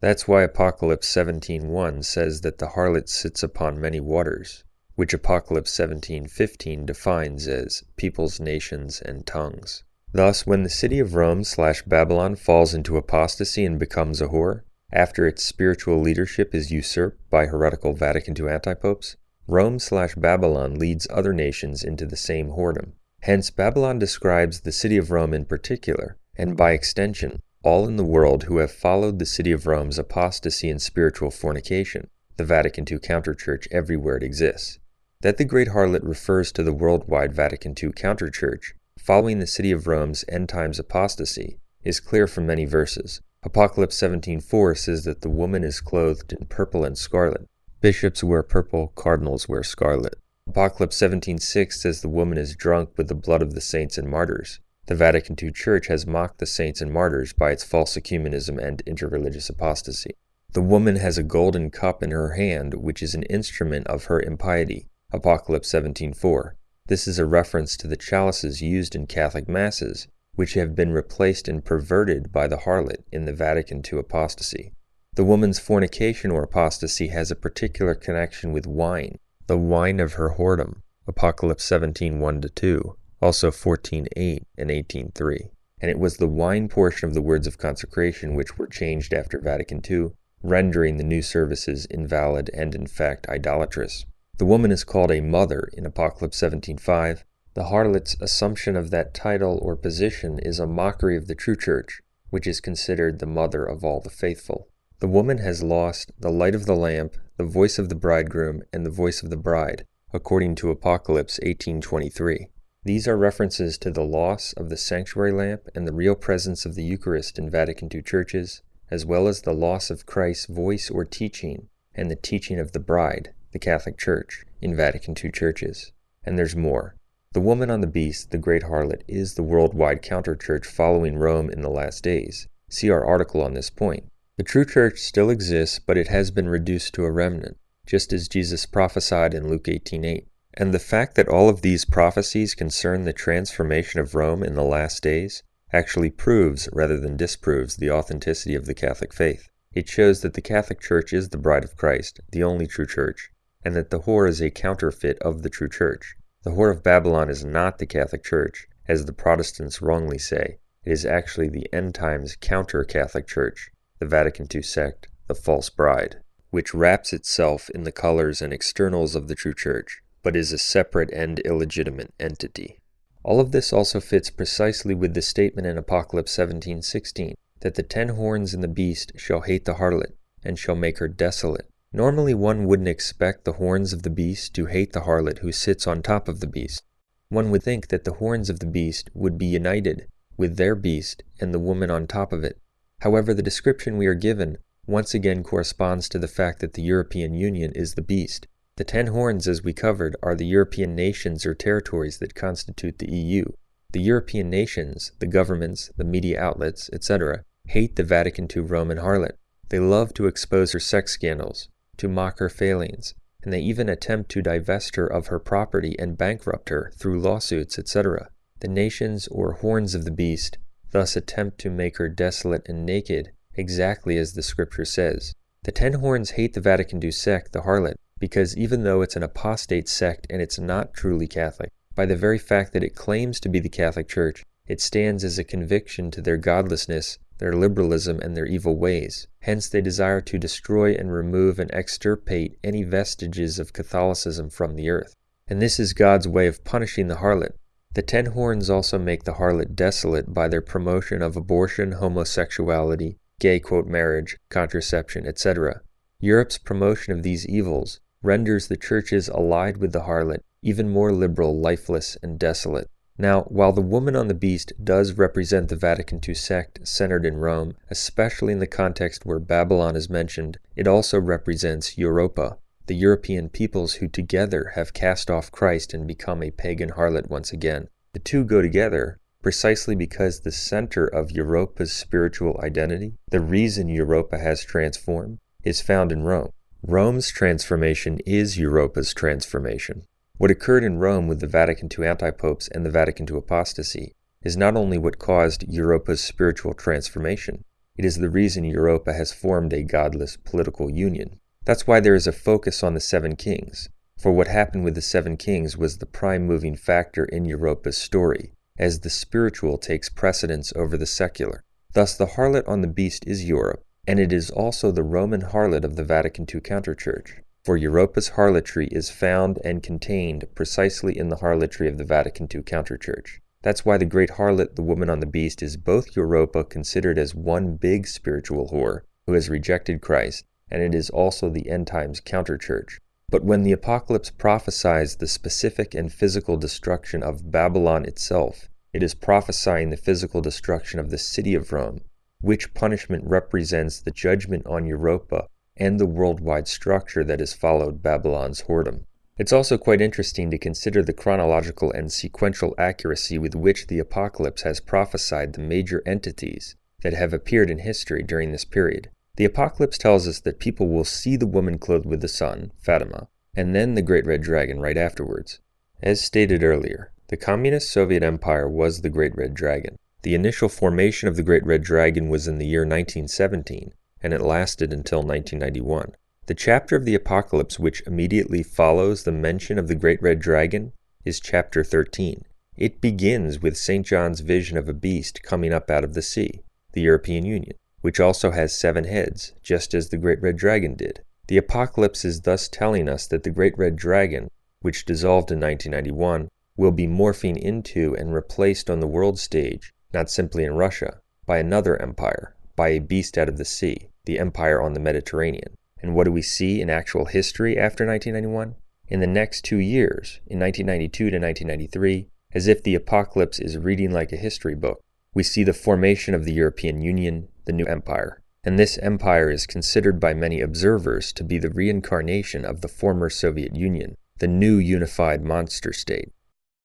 That's why Apocalypse 17:1 says that the harlot sits upon many waters, which Apocalypse 17:15 defines as peoples, nations, and tongues. Thus, when the city of Rome/Babylon falls into apostasy and becomes a whore, after its spiritual leadership is usurped by heretical Vatican II antipopes, Rome/Babylon leads other nations into the same whoredom. Hence, Babylon describes the city of Rome in particular, and by extension, all in the world who have followed the city of Rome's apostasy and spiritual fornication, the Vatican II counterchurch everywhere it exists. That the great harlot refers to the worldwide Vatican II counterchurch, following the city of Rome's end-times apostasy, is clear from many verses. Apocalypse 17:4 says that the woman is clothed in purple and scarlet. Bishops wear purple, cardinals wear scarlet. Apocalypse 17:6 says the woman is drunk with the blood of the saints and martyrs. The Vatican II Church has mocked the saints and martyrs by its false ecumenism and interreligious apostasy. The woman has a golden cup in her hand, which is an instrument of her impiety. Apocalypse 17:4. This is a reference to the chalices used in Catholic masses, which have been replaced and perverted by the harlot in the Vatican II apostasy. The woman's fornication or apostasy has a particular connection with wine, the wine of her whoredom. Apocalypse 17:1-2. Also 14:8 and 18:3. And it was the wine portion of the words of consecration which were changed after Vatican II, rendering the new services invalid and in fact idolatrous. The woman is called a mother in Apocalypse 17:5. The harlot's assumption of that title or position is a mockery of the true church, which is considered the mother of all the faithful. The woman has lost the light of the lamp, the voice of the bridegroom, and the voice of the bride, according to Apocalypse 18:23. These are references to the loss of the sanctuary lamp and the real presence of the Eucharist in Vatican II churches, as well as the loss of Christ's voice or teaching and the teaching of the bride, the Catholic Church, in Vatican II churches. And there's more. The woman on the beast, the great harlot, is the worldwide counterchurch following Rome in the last days. See our article on this point. The true church still exists, but it has been reduced to a remnant, just as Jesus prophesied in Luke 18:8. And the fact that all of these prophecies concern the transformation of Rome in the last days actually proves rather than disproves the authenticity of the Catholic faith. It shows that the Catholic Church is the bride of Christ, the only true church, and that the whore is a counterfeit of the true church. The whore of Babylon is not the Catholic Church, as the Protestants wrongly say. It is actually the end-times counter-Catholic Church, the Vatican II sect, the false bride, which wraps itself in the colors and externals of the true church, but is a separate and illegitimate entity. All of this also fits precisely with the statement in Apocalypse 17:16, that the 10 horns in the beast shall hate the harlot, and shall make her desolate. Normally one wouldn't expect the horns of the beast to hate the harlot who sits on top of the beast. One would think that the horns of the beast would be united with their beast and the woman on top of it. However, the description we are given once again corresponds to the fact that the European Union is the beast. The 10 horns, as we covered, are the European nations or territories that constitute the EU. The European nations, the governments, the media outlets, etc., hate the Vatican II Roman harlot. They love to expose her sex scandals, to mock her failings, and they even attempt to divest her of her property and bankrupt her through lawsuits, etc. The nations or horns of the beast thus attempt to make her desolate and naked, exactly as the scripture says. The 10 horns hate the Vatican II sect, the harlot, because even though it's an apostate sect and it's not truly Catholic, by the very fact that it claims to be the Catholic Church, it stands as a conviction to their godlessness their liberalism, and their evil ways. Hence they desire to destroy and remove and extirpate any vestiges of Catholicism from the earth. And this is God's way of punishing the harlot. The 10 horns also make the harlot desolate by their promotion of abortion, homosexuality, gay marriage, contraception, etc. Europe's promotion of these evils renders the churches allied with the harlot even more liberal, lifeless, and desolate. Now, while the woman on the beast does represent the Vatican II sect centered in Rome, especially in the context where Babylon is mentioned, it also represents Europa, the European peoples who together have cast off Christ and become a pagan harlot once again. The two go together precisely because the center of Europa's spiritual identity, the reason Europa has transformed, is found in Rome. Rome's transformation is Europa's transformation. What occurred in Rome with the Vatican II antipopes and the Vatican II apostasy is not only what caused Europa's spiritual transformation, it is the reason Europa has formed a godless political union. That's why there is a focus on the 7 kings, for what happened with the 7 kings was the prime moving factor in Europa's story, as the spiritual takes precedence over the secular. Thus the harlot on the beast is Europe, and it is also the Roman harlot of the Vatican II counterchurch. For Europa's harlotry is found and contained precisely in the harlotry of the Vatican II counterchurch. That's why the great harlot, the woman on the beast, is both Europa considered as one big spiritual whore who has rejected Christ, and it is also the end times counterchurch. But when the Apocalypse prophesies the specific and physical destruction of Babylon itself, it is prophesying the physical destruction of the city of Rome, which punishment represents the judgment on Europa and the worldwide structure that has followed Babylon's whoredom. It's also quite interesting to consider the chronological and sequential accuracy with which the Apocalypse has prophesied the major entities that have appeared in history during this period. The Apocalypse tells us that people will see the woman clothed with the sun, Fatima, and then the great red dragon right afterwards. As stated earlier, the Communist Soviet Empire was the great red dragon. The initial formation of the great red dragon was in the year 1917, and it lasted until 1991. The chapter of the Apocalypse which immediately follows the mention of the great red dragon is chapter 13. It begins with St. John's vision of a beast coming up out of the sea, the European Union, which also has 7 heads, just as the great red dragon did. The Apocalypse is thus telling us that the great red dragon, which dissolved in 1991, will be morphing into and replaced on the world stage, not simply in Russia, by another empire, by a beast out of the sea, the empire on the Mediterranean. And what do we see in actual history after 1991? In the next 2 years, in 1992 to 1993, as if the Apocalypse is reading like a history book, we see the formation of the European Union, the new empire. And this empire is considered by many observers to be the reincarnation of the former Soviet Union, the new unified monster state.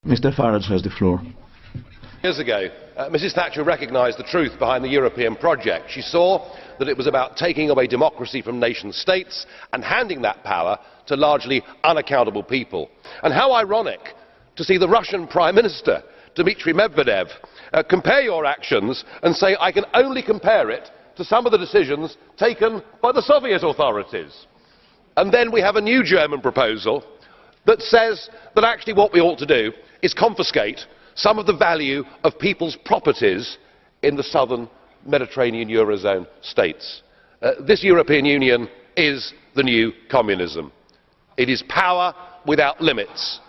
Mr. Farage has the floor. Years ago, Mrs. Thatcher recognised the truth behind the European project. She saw that it was about taking away democracy from nation-states and handing that power to largely unaccountable people. And how ironic to see the Russian Prime Minister, Dmitry Medvedev, compare your actions and say, I can only compare it to some of the decisions taken by the Soviet authorities. And then we have a new German proposal that says that actually what we ought to do is confiscate some of the value of people's properties in the southern Mediterranean Eurozone states. This European Union is the new communism. It is power without limits.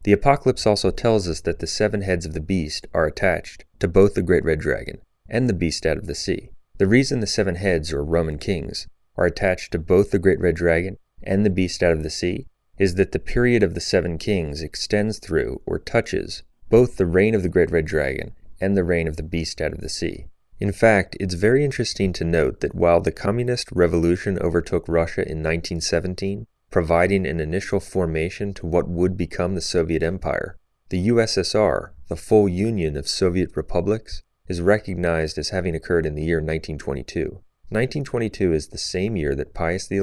The Apocalypse also tells us that the 7 heads of the beast are attached to both the great red dragon and the beast out of the sea. The reason the 7 heads, or Roman kings, are attached to both the great red dragon and the beast out of the sea is that the period of the 7 kings extends through, or touches, both the reign of the great red dragon and the reign of the beast out of the sea. In fact, it's very interesting to note that while the communist revolution overtook Russia in 1917, providing an initial formation to what would become the Soviet Empire, the USSR, the full union of Soviet republics, is recognized as having occurred in the year 1922. 1922 is the same year that Pius XI,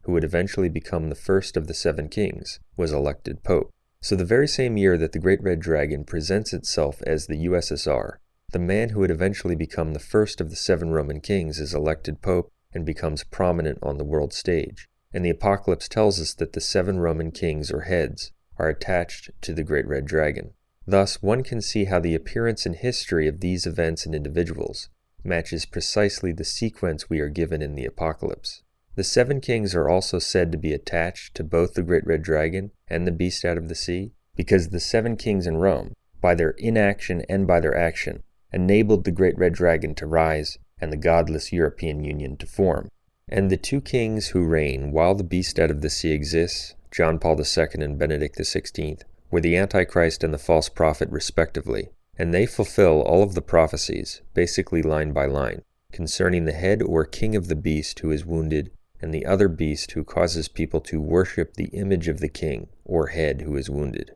who would eventually become the first of the 7 kings, was elected Pope. So the very same year that the Great Red Dragon presents itself as the USSR, the man who would eventually become the first of the 7 Roman kings is elected Pope and becomes prominent on the world stage. And the Apocalypse tells us that the 7 Roman kings, or heads, are attached to the Great Red Dragon. Thus, one can see how the appearance in history of these events and individuals matches precisely the sequence we are given in the Apocalypse. The 7 kings are also said to be attached to both the great red dragon and the beast out of the sea, because the 7 kings in Rome, by their inaction and by their action, enabled the great red dragon to rise and the godless European Union to form. And the 2 kings who reign while the beast out of the sea exists, John Paul II and Benedict XVI, were the Antichrist and the false prophet respectively, and they fulfill all of the prophecies, basically line by line, concerning the head or king of the beast who is wounded and the other beast who causes people to worship the image of the king or head who is wounded.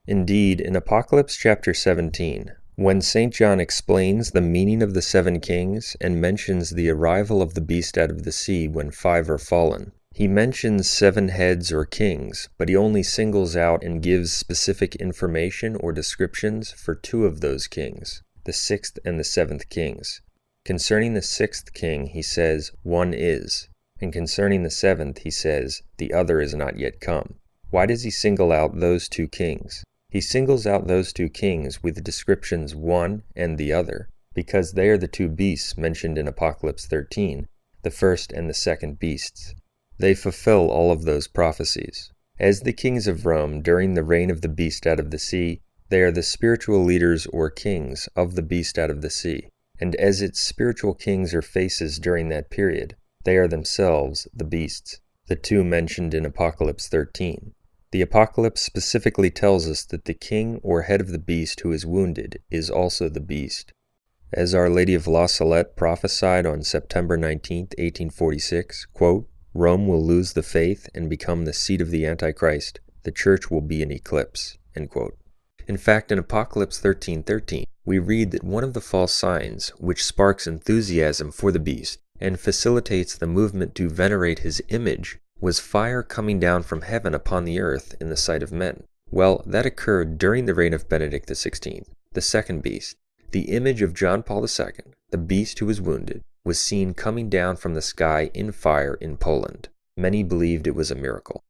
Indeed, in Apocalypse chapter 17, when St. John explains the meaning of the 7 kings and mentions the arrival of the beast out of the sea when 5 are fallen, he mentions 7 heads or kings, but he only singles out and gives specific information or descriptions for 2 of those kings, the 6th and the 7th kings. Concerning the 6th king, he says, "One is," and concerning the 7th, he says, "The other is not yet come." Why does he single out those 2 kings? He singles out those 2 kings with the descriptions "one" and "the other," because they are the 2 beasts mentioned in Apocalypse 13, the first and the second beasts. They fulfill all of those prophecies. As the kings of Rome during the reign of the beast out of the sea, they are the spiritual leaders or kings of the beast out of the sea, and as its spiritual kings or faces during that period, they are themselves the beasts, the 2 mentioned in Apocalypse 13. The Apocalypse specifically tells us that the king or head of the beast who is wounded is also the beast. As Our Lady of La Salette prophesied on September 19, 1846, quote, "Rome will lose the faith and become the seat of the Antichrist. The church will be in eclipse." End quote. In fact, in Apocalypse 13:13, we read that one of the false signs, which sparks enthusiasm for the beast and facilitates the movement to venerate his image, was fire coming down from heaven upon the earth in the sight of men. Well, that occurred during the reign of Benedict XVI, the second beast. The image of John Paul II, the beast who was wounded, was seen coming down from the sky in fire in Poland. Many believed it was a miracle.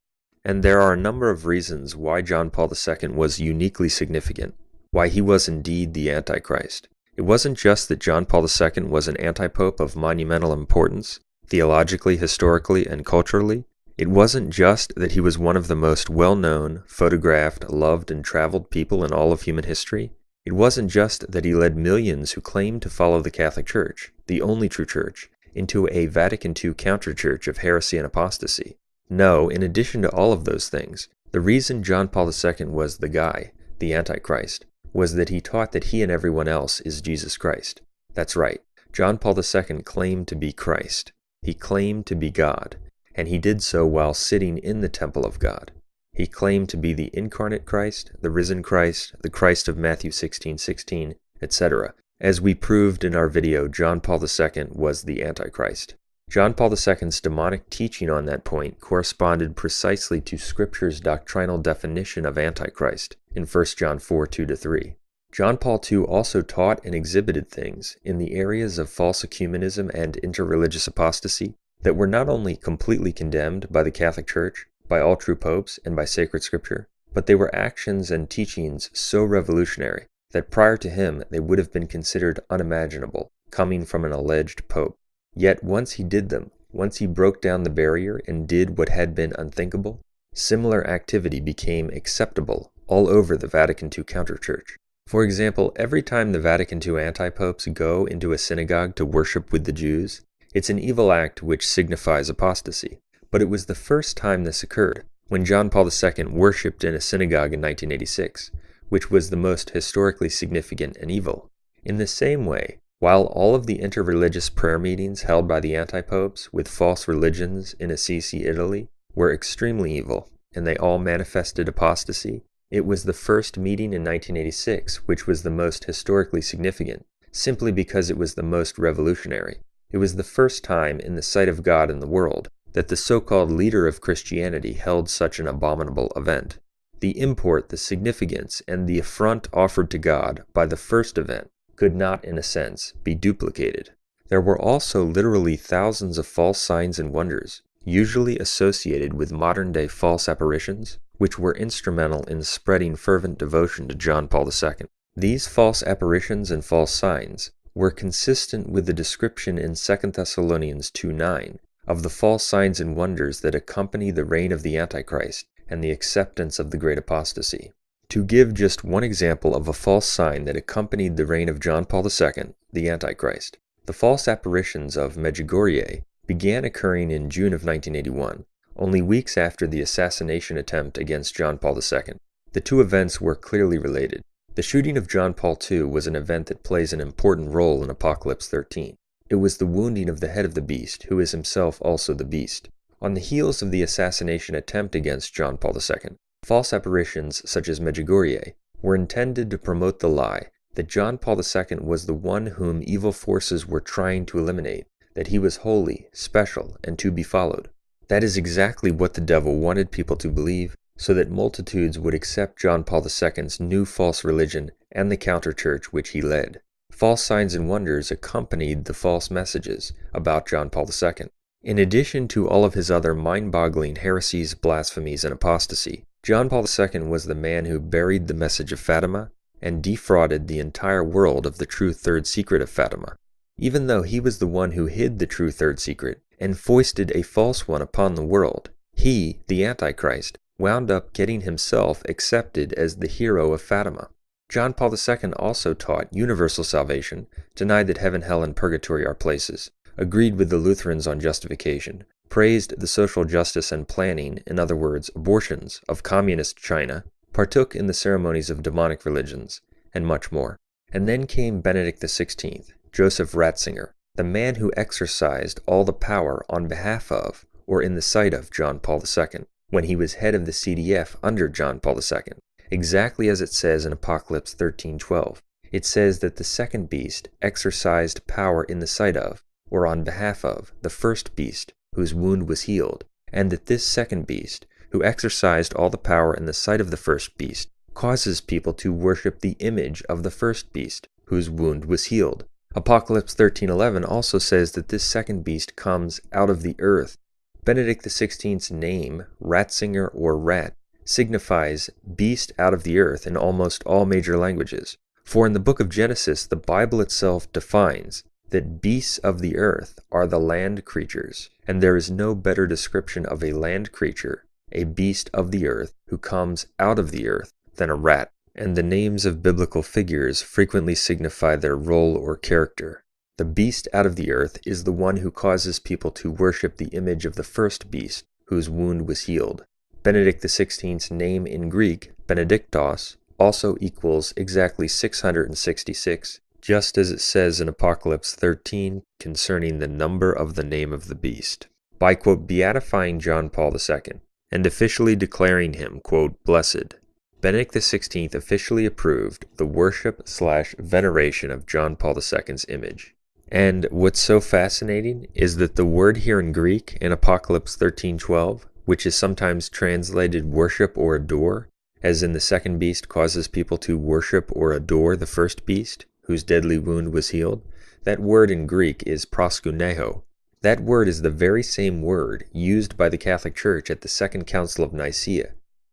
And there are a number of reasons why John Paul II was uniquely significant, why he was indeed the Antichrist. It wasn't just that John Paul II was an antipope of monumental importance, theologically, historically, and culturally. It wasn't just that he was one of the most well-known, photographed, loved, and traveled people in all of human history. It wasn't just that he led millions who claimed to follow the Catholic Church, the only true church, into a Vatican II counterchurch of heresy and apostasy. No, in addition to all of those things, the reason John Paul II was the guy, the Antichrist, was that he taught that he and everyone else is Jesus Christ. That's right, John Paul II claimed to be Christ. He claimed to be God, and he did so while sitting in the temple of God. He claimed to be the incarnate Christ, the risen Christ, the Christ of Matthew 16:16, etc. As we proved in our video, John Paul II was the Antichrist. John Paul II's demonic teaching on that point corresponded precisely to Scripture's doctrinal definition of Antichrist in 1 John 4:2-3. John Paul II also taught and exhibited things in the areas of false ecumenism and interreligious apostasy that were not only completely condemned by the Catholic Church, by all true popes, and by sacred Scripture, but they were actions and teachings so revolutionary that prior to him they would have been considered unimaginable, coming from an alleged pope. Yet once he did them, once he broke down the barrier and did what had been unthinkable, similar activity became acceptable all over the Vatican II counterchurch. For example, every time the Vatican II antipopes go into a synagogue to worship with the Jews, it's an evil act which signifies apostasy. But it was the first time this occurred, when John Paul II worshipped in a synagogue in 1986, which was the most historically significant and evil. In the same way, while all of the interreligious prayer meetings held by the antipopes with false religions in Assisi, Italy, were extremely evil, and they all manifested apostasy, it was the first meeting in 1986 which was the most historically significant, simply because it was the most revolutionary. It was the first time in the sight of God in the world that the so-called leader of Christianity held such an abominable event. The import, the significance, and the affront offered to God by the first event could not, in a sense, be duplicated. There were also literally thousands of false signs and wonders, usually associated with modern-day false apparitions, which were instrumental in spreading fervent devotion to John Paul II. These false apparitions and false signs were consistent with the description in 2 Thessalonians 2:9 of the false signs and wonders that accompany the reign of the Antichrist and the acceptance of the great apostasy. To give just one example of a false sign that accompanied the reign of John Paul II, the Antichrist, the false apparitions of Medjugorje began occurring in June of 1981, only weeks after the assassination attempt against John Paul II. The two events were clearly related. The shooting of John Paul II was an event that plays an important role in Apocalypse 13. It was the wounding of the head of the beast, who is himself also the beast. On the heels of the assassination attempt against John Paul II, false apparitions such as Medjugorje were intended to promote the lie that John Paul II was the one whom evil forces were trying to eliminate, that he was holy, special, and to be followed. That is exactly what the devil wanted people to believe, so that multitudes would accept John Paul II's new false religion and the counter-church which he led. False signs and wonders accompanied the false messages about John Paul II. In addition to all of his other mind-boggling heresies, blasphemies, and apostasy, John Paul II was the man who buried the message of Fatima and defrauded the entire world of the true third secret of Fatima. Even though he was the one who hid the true third secret and foisted a false one upon the world, he, the Antichrist, wound up getting himself accepted as the hero of Fatima. John Paul II also taught universal salvation, denied that heaven, hell, and purgatory are places, agreed with the Lutherans on justification, praised the social justice and planning, in other words, abortions, of communist China, partook in the ceremonies of demonic religions, and much more. And then came Benedict XVI, Joseph Ratzinger, the man who exercised all the power on behalf of, or in the sight of, John Paul II, when he was head of the CDF under John Paul II. Exactly as it says in Apocalypse 13:12. It says that the second beast exercised power in the sight of, or on behalf of, the first beast, whose wound was healed, and that this second beast, who exercised all the power in the sight of the first beast, causes people to worship the image of the first beast, whose wound was healed. Apocalypse 13:11 also says that this second beast comes out of the earth. Benedict XVI's name, Ratzinger or Rat, signifies beast out of the earth in almost all major languages. For in the book of Genesis, the Bible itself defines that beasts of the earth are the land creatures, and there is no better description of a land creature, a beast of the earth who comes out of the earth, than a rat. And the names of biblical figures frequently signify their role or character. The beast out of the earth is the one who causes people to worship the image of the first beast, whose wound was healed. Benedict XVI's name in Greek, Benedictos, also equals exactly 666, just as it says in Apocalypse 13 concerning the number of the name of the beast. By, quote, beatifying John Paul II, and officially declaring him, quote, blessed, Benedict XVI officially approved the worship/veneration of John Paul II's image. And what's so fascinating is that the word here in Greek in Apocalypse 13:12, which is sometimes translated worship or adore, as in the second beast causes people to worship or adore the first beast, whose deadly wound was healed, that word in Greek is proskuneo. That word is the very same word used by the Catholic Church at the Second Council of Nicaea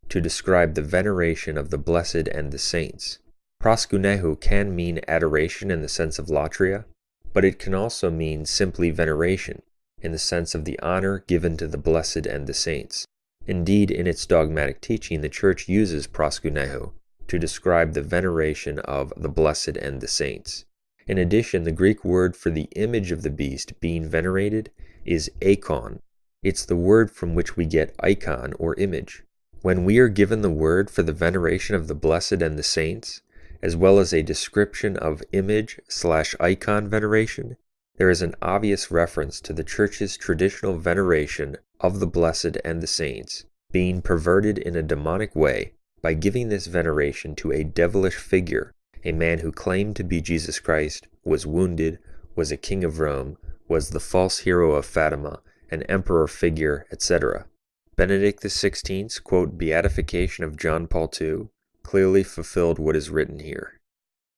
to describe the veneration of the blessed and the saints. Proskuneo can mean adoration in the sense of latria, but it can also mean simply veneration, in the sense of the honor given to the blessed and the saints. Indeed, in its dogmatic teaching, the Church uses proskuneo to describe the veneration of the blessed and the saints. In addition, the Greek word for the image of the beast being venerated is eikon. It's the word from which we get icon or image. When we are given the word for the veneration of the blessed and the saints, as well as a description of image/icon veneration, there is an obvious reference to the Church's traditional veneration of the blessed and the saints being perverted in a demonic way by giving this veneration to a devilish figure, a man who claimed to be Jesus Christ, was wounded, was a king of Rome, was the false hero of Fatima, an emperor figure, etc. Benedict XVI's, quote, beatification of John Paul II clearly fulfilled what is written here.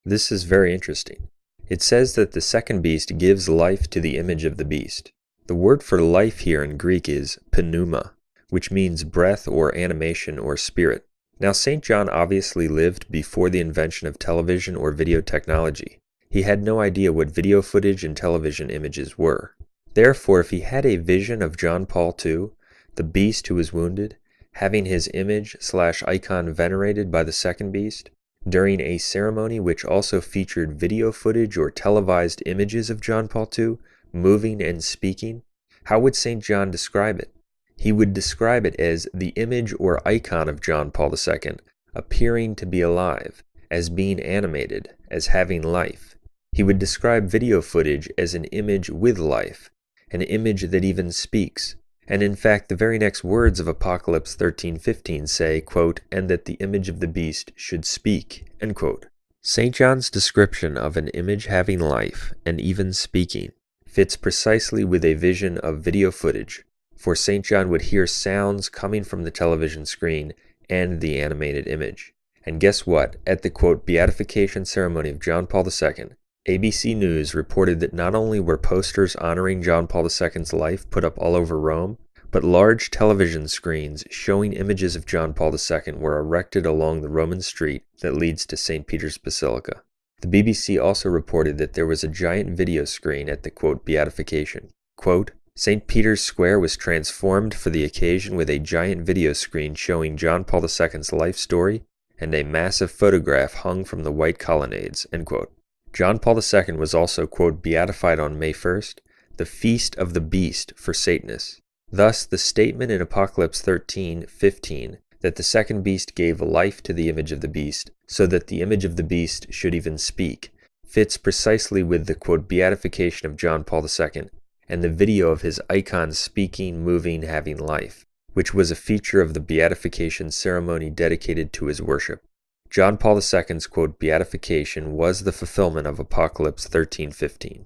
This is very interesting. It says that the second beast gives life to the image of the beast. The word for life here in Greek is pneuma, which means breath or animation or spirit. Now, St. John obviously lived before the invention of television or video technology. He had no idea what video footage and television images were. Therefore, if he had a vision of John Paul II, the beast who was wounded, having his image/icon venerated by the second beast, during a ceremony which also featured video footage or televised images of John Paul II moving and speaking, how would St. John describe it? He would describe it as the image or icon of John Paul II appearing to be alive, as being animated, as having life. He would describe video footage as an image with life, an image that even speaks. And in fact, the very next words of Apocalypse 13:15 say, quote, "and that the image of the beast should speak," end quote. St. John's description of an image having life, and even speaking, fits precisely with a vision of video footage, for St. John would hear sounds coming from the television screen and the animated image. And guess what? At the, quote, beatification ceremony of John Paul II, ABC News reported that not only were posters honoring John Paul II's life put up all over Rome, but large television screens showing images of John Paul II were erected along the Roman street that leads to St. Peter's Basilica. The BBC also reported that there was a giant video screen at the, quote, beatification. Quote, St. Peter's Square was transformed for the occasion with a giant video screen showing John Paul II's life story and a massive photograph hung from the white colonnades, end quote. John Paul II was also, quote, beatified on May 1st, the feast of the beast for Satanists. Thus, the statement in Apocalypse 13:15 that the second beast gave life to the image of the beast, so that the image of the beast should even speak, fits precisely with the, quote, beatification of John Paul II and the video of his icon speaking, moving, having life, which was a feature of the beatification ceremony dedicated to his worship. John Paul II's, quote, beatification was the fulfillment of Apocalypse 13:15.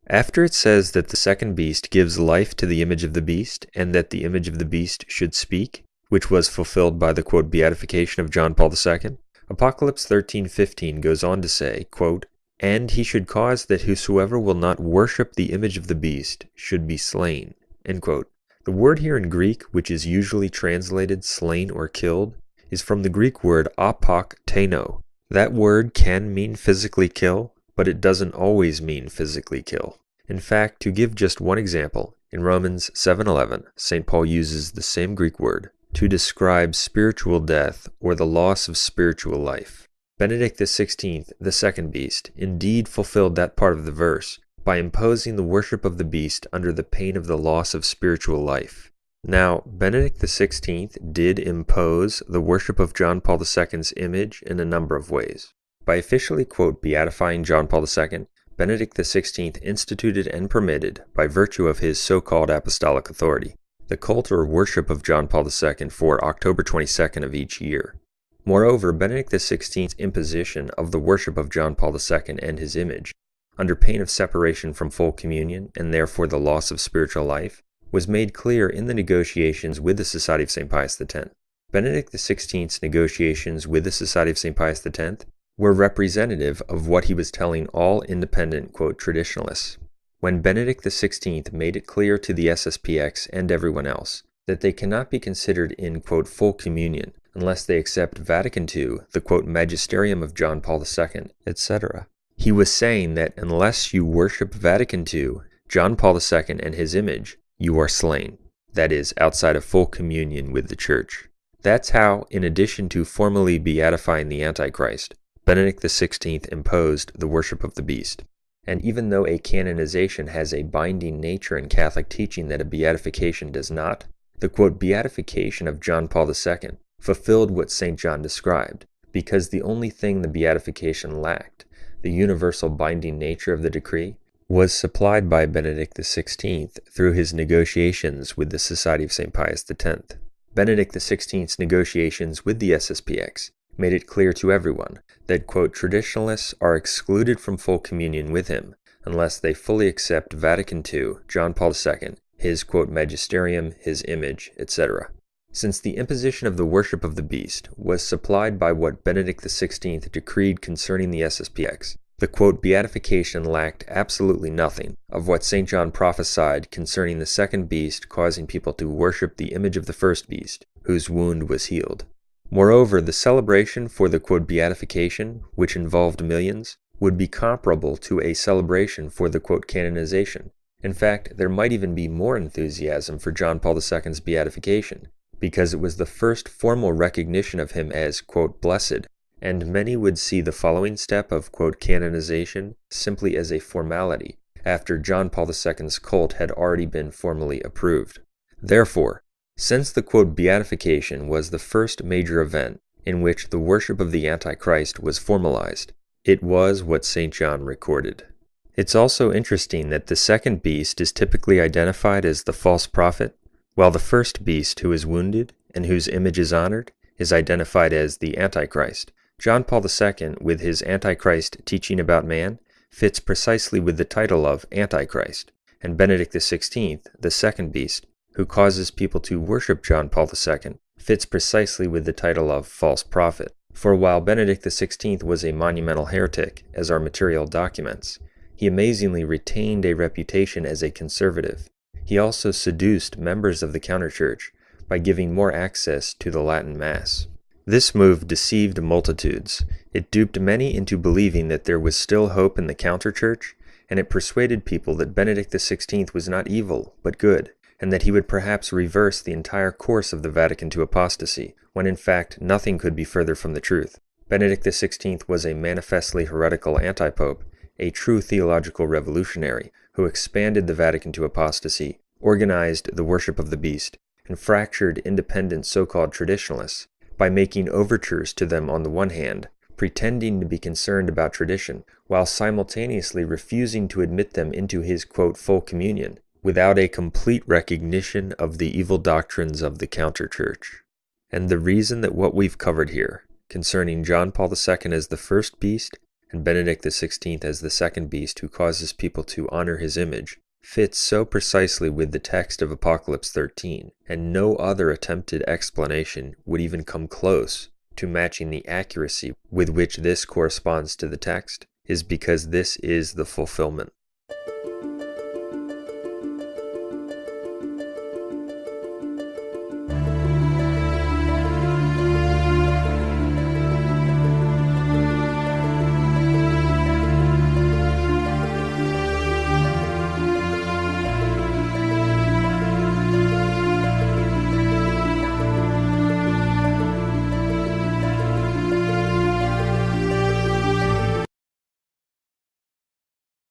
After it says that the second beast gives life to the image of the beast and that the image of the beast should speak, which was fulfilled by the, quote, beatification of John Paul II, Apocalypse 13:15 goes on to say, quote, and he should cause that whosoever will not worship the image of the beast should be slain, end quote. The word here in Greek, which is usually translated slain or killed, is from the Greek word apokteno. That word can mean physically kill, but it doesn't always mean physically kill. In fact, to give just one example, in Romans 7:11, St. Paul uses the same Greek word to describe spiritual death or the loss of spiritual life. Benedict XVI, the second beast, indeed fulfilled that part of the verse by imposing the worship of the beast under the pain of the loss of spiritual life. Now, Benedict XVI did impose the worship of John Paul II's image in a number of ways. By officially, quote, beatifying John Paul II, Benedict XVI instituted and permitted, by virtue of his so-called apostolic authority, the cult or worship of John Paul II for October 22nd of each year. Moreover, Benedict XVI's imposition of the worship of John Paul II and his image, under pain of separation from full communion and therefore the loss of spiritual life, was made clear in the negotiations with the Society of St. Pius X. Benedict XVI's negotiations with the Society of St. Pius X were representative of what he was telling all independent, quote, traditionalists. When Benedict XVI made it clear to the SSPX and everyone else that they cannot be considered in, quote, full communion unless they accept Vatican II, the, quote, magisterium of John Paul II, etc. He was saying that unless you worship Vatican II, John Paul II and his image, you are slain. That is, outside of full communion with the Church. That's how, in addition to formally beatifying the Antichrist, Benedict XVI imposed the worship of the beast. And even though a canonization has a binding nature in Catholic teaching that a beatification does not, the, quote, beatification of John Paul II fulfilled what St. John described, because the only thing the beatification lacked, the universal binding nature of the decree, was supplied by Benedict XVI through his negotiations with the Society of St. Pius X. Benedict XVI's negotiations with the SSPX made it clear to everyone that, quote, traditionalists are excluded from full communion with him unless they fully accept Vatican II, John Paul II, his, quote, magisterium, his image, etc. Since the imposition of the worship of the beast was supplied by what Benedict XVI decreed concerning the SSPX, the, quote, beatification lacked absolutely nothing of what St. John prophesied concerning the second beast causing people to worship the image of the first beast, whose wound was healed. Moreover, the celebration for the, quote, beatification, which involved millions, would be comparable to a celebration for the quote canonization. In fact, there might even be more enthusiasm for John Paul II's beatification, because it was the first formal recognition of him as quote blessed, and many would see the following step of quote canonization simply as a formality, after John Paul II's cult had already been formally approved. Therefore, since the quote beatification was the first major event in which the worship of the Antichrist was formalized, it was what St. John recorded. It's also interesting that the second beast is typically identified as the false prophet, while the first beast who is wounded and whose image is honored is identified as the Antichrist. John Paul II, with his Antichrist teaching about man, fits precisely with the title of Antichrist, and Benedict XVI, the second beast, who causes people to worship John Paul II, fits precisely with the title of false prophet. For while Benedict XVI was a monumental heretic, as our material documents, he amazingly retained a reputation as a conservative. He also seduced members of the counterchurch by giving more access to the Latin Mass. This move deceived multitudes. It duped many into believing that there was still hope in the counterchurch, and it persuaded people that Benedict XVI was not evil, but good, and that he would perhaps reverse the entire course of the Vatican II apostasy, when in fact nothing could be further from the truth. Benedict XVI was a manifestly heretical antipope, a true theological revolutionary, who expanded the Vatican II apostasy, organized the worship of the beast, and fractured independent so-called traditionalists by making overtures to them on the one hand, pretending to be concerned about tradition, while simultaneously refusing to admit them into his quote full communion, without a complete recognition of the evil doctrines of the counterchurch. And the reason that what we've covered here, concerning John Paul II as the first beast, and Benedict XVI as the second beast who causes people to honor his image, fits so precisely with the text of Apocalypse 13, and no other attempted explanation would even come close to matching the accuracy with which this corresponds to the text, is because this is the fulfillment.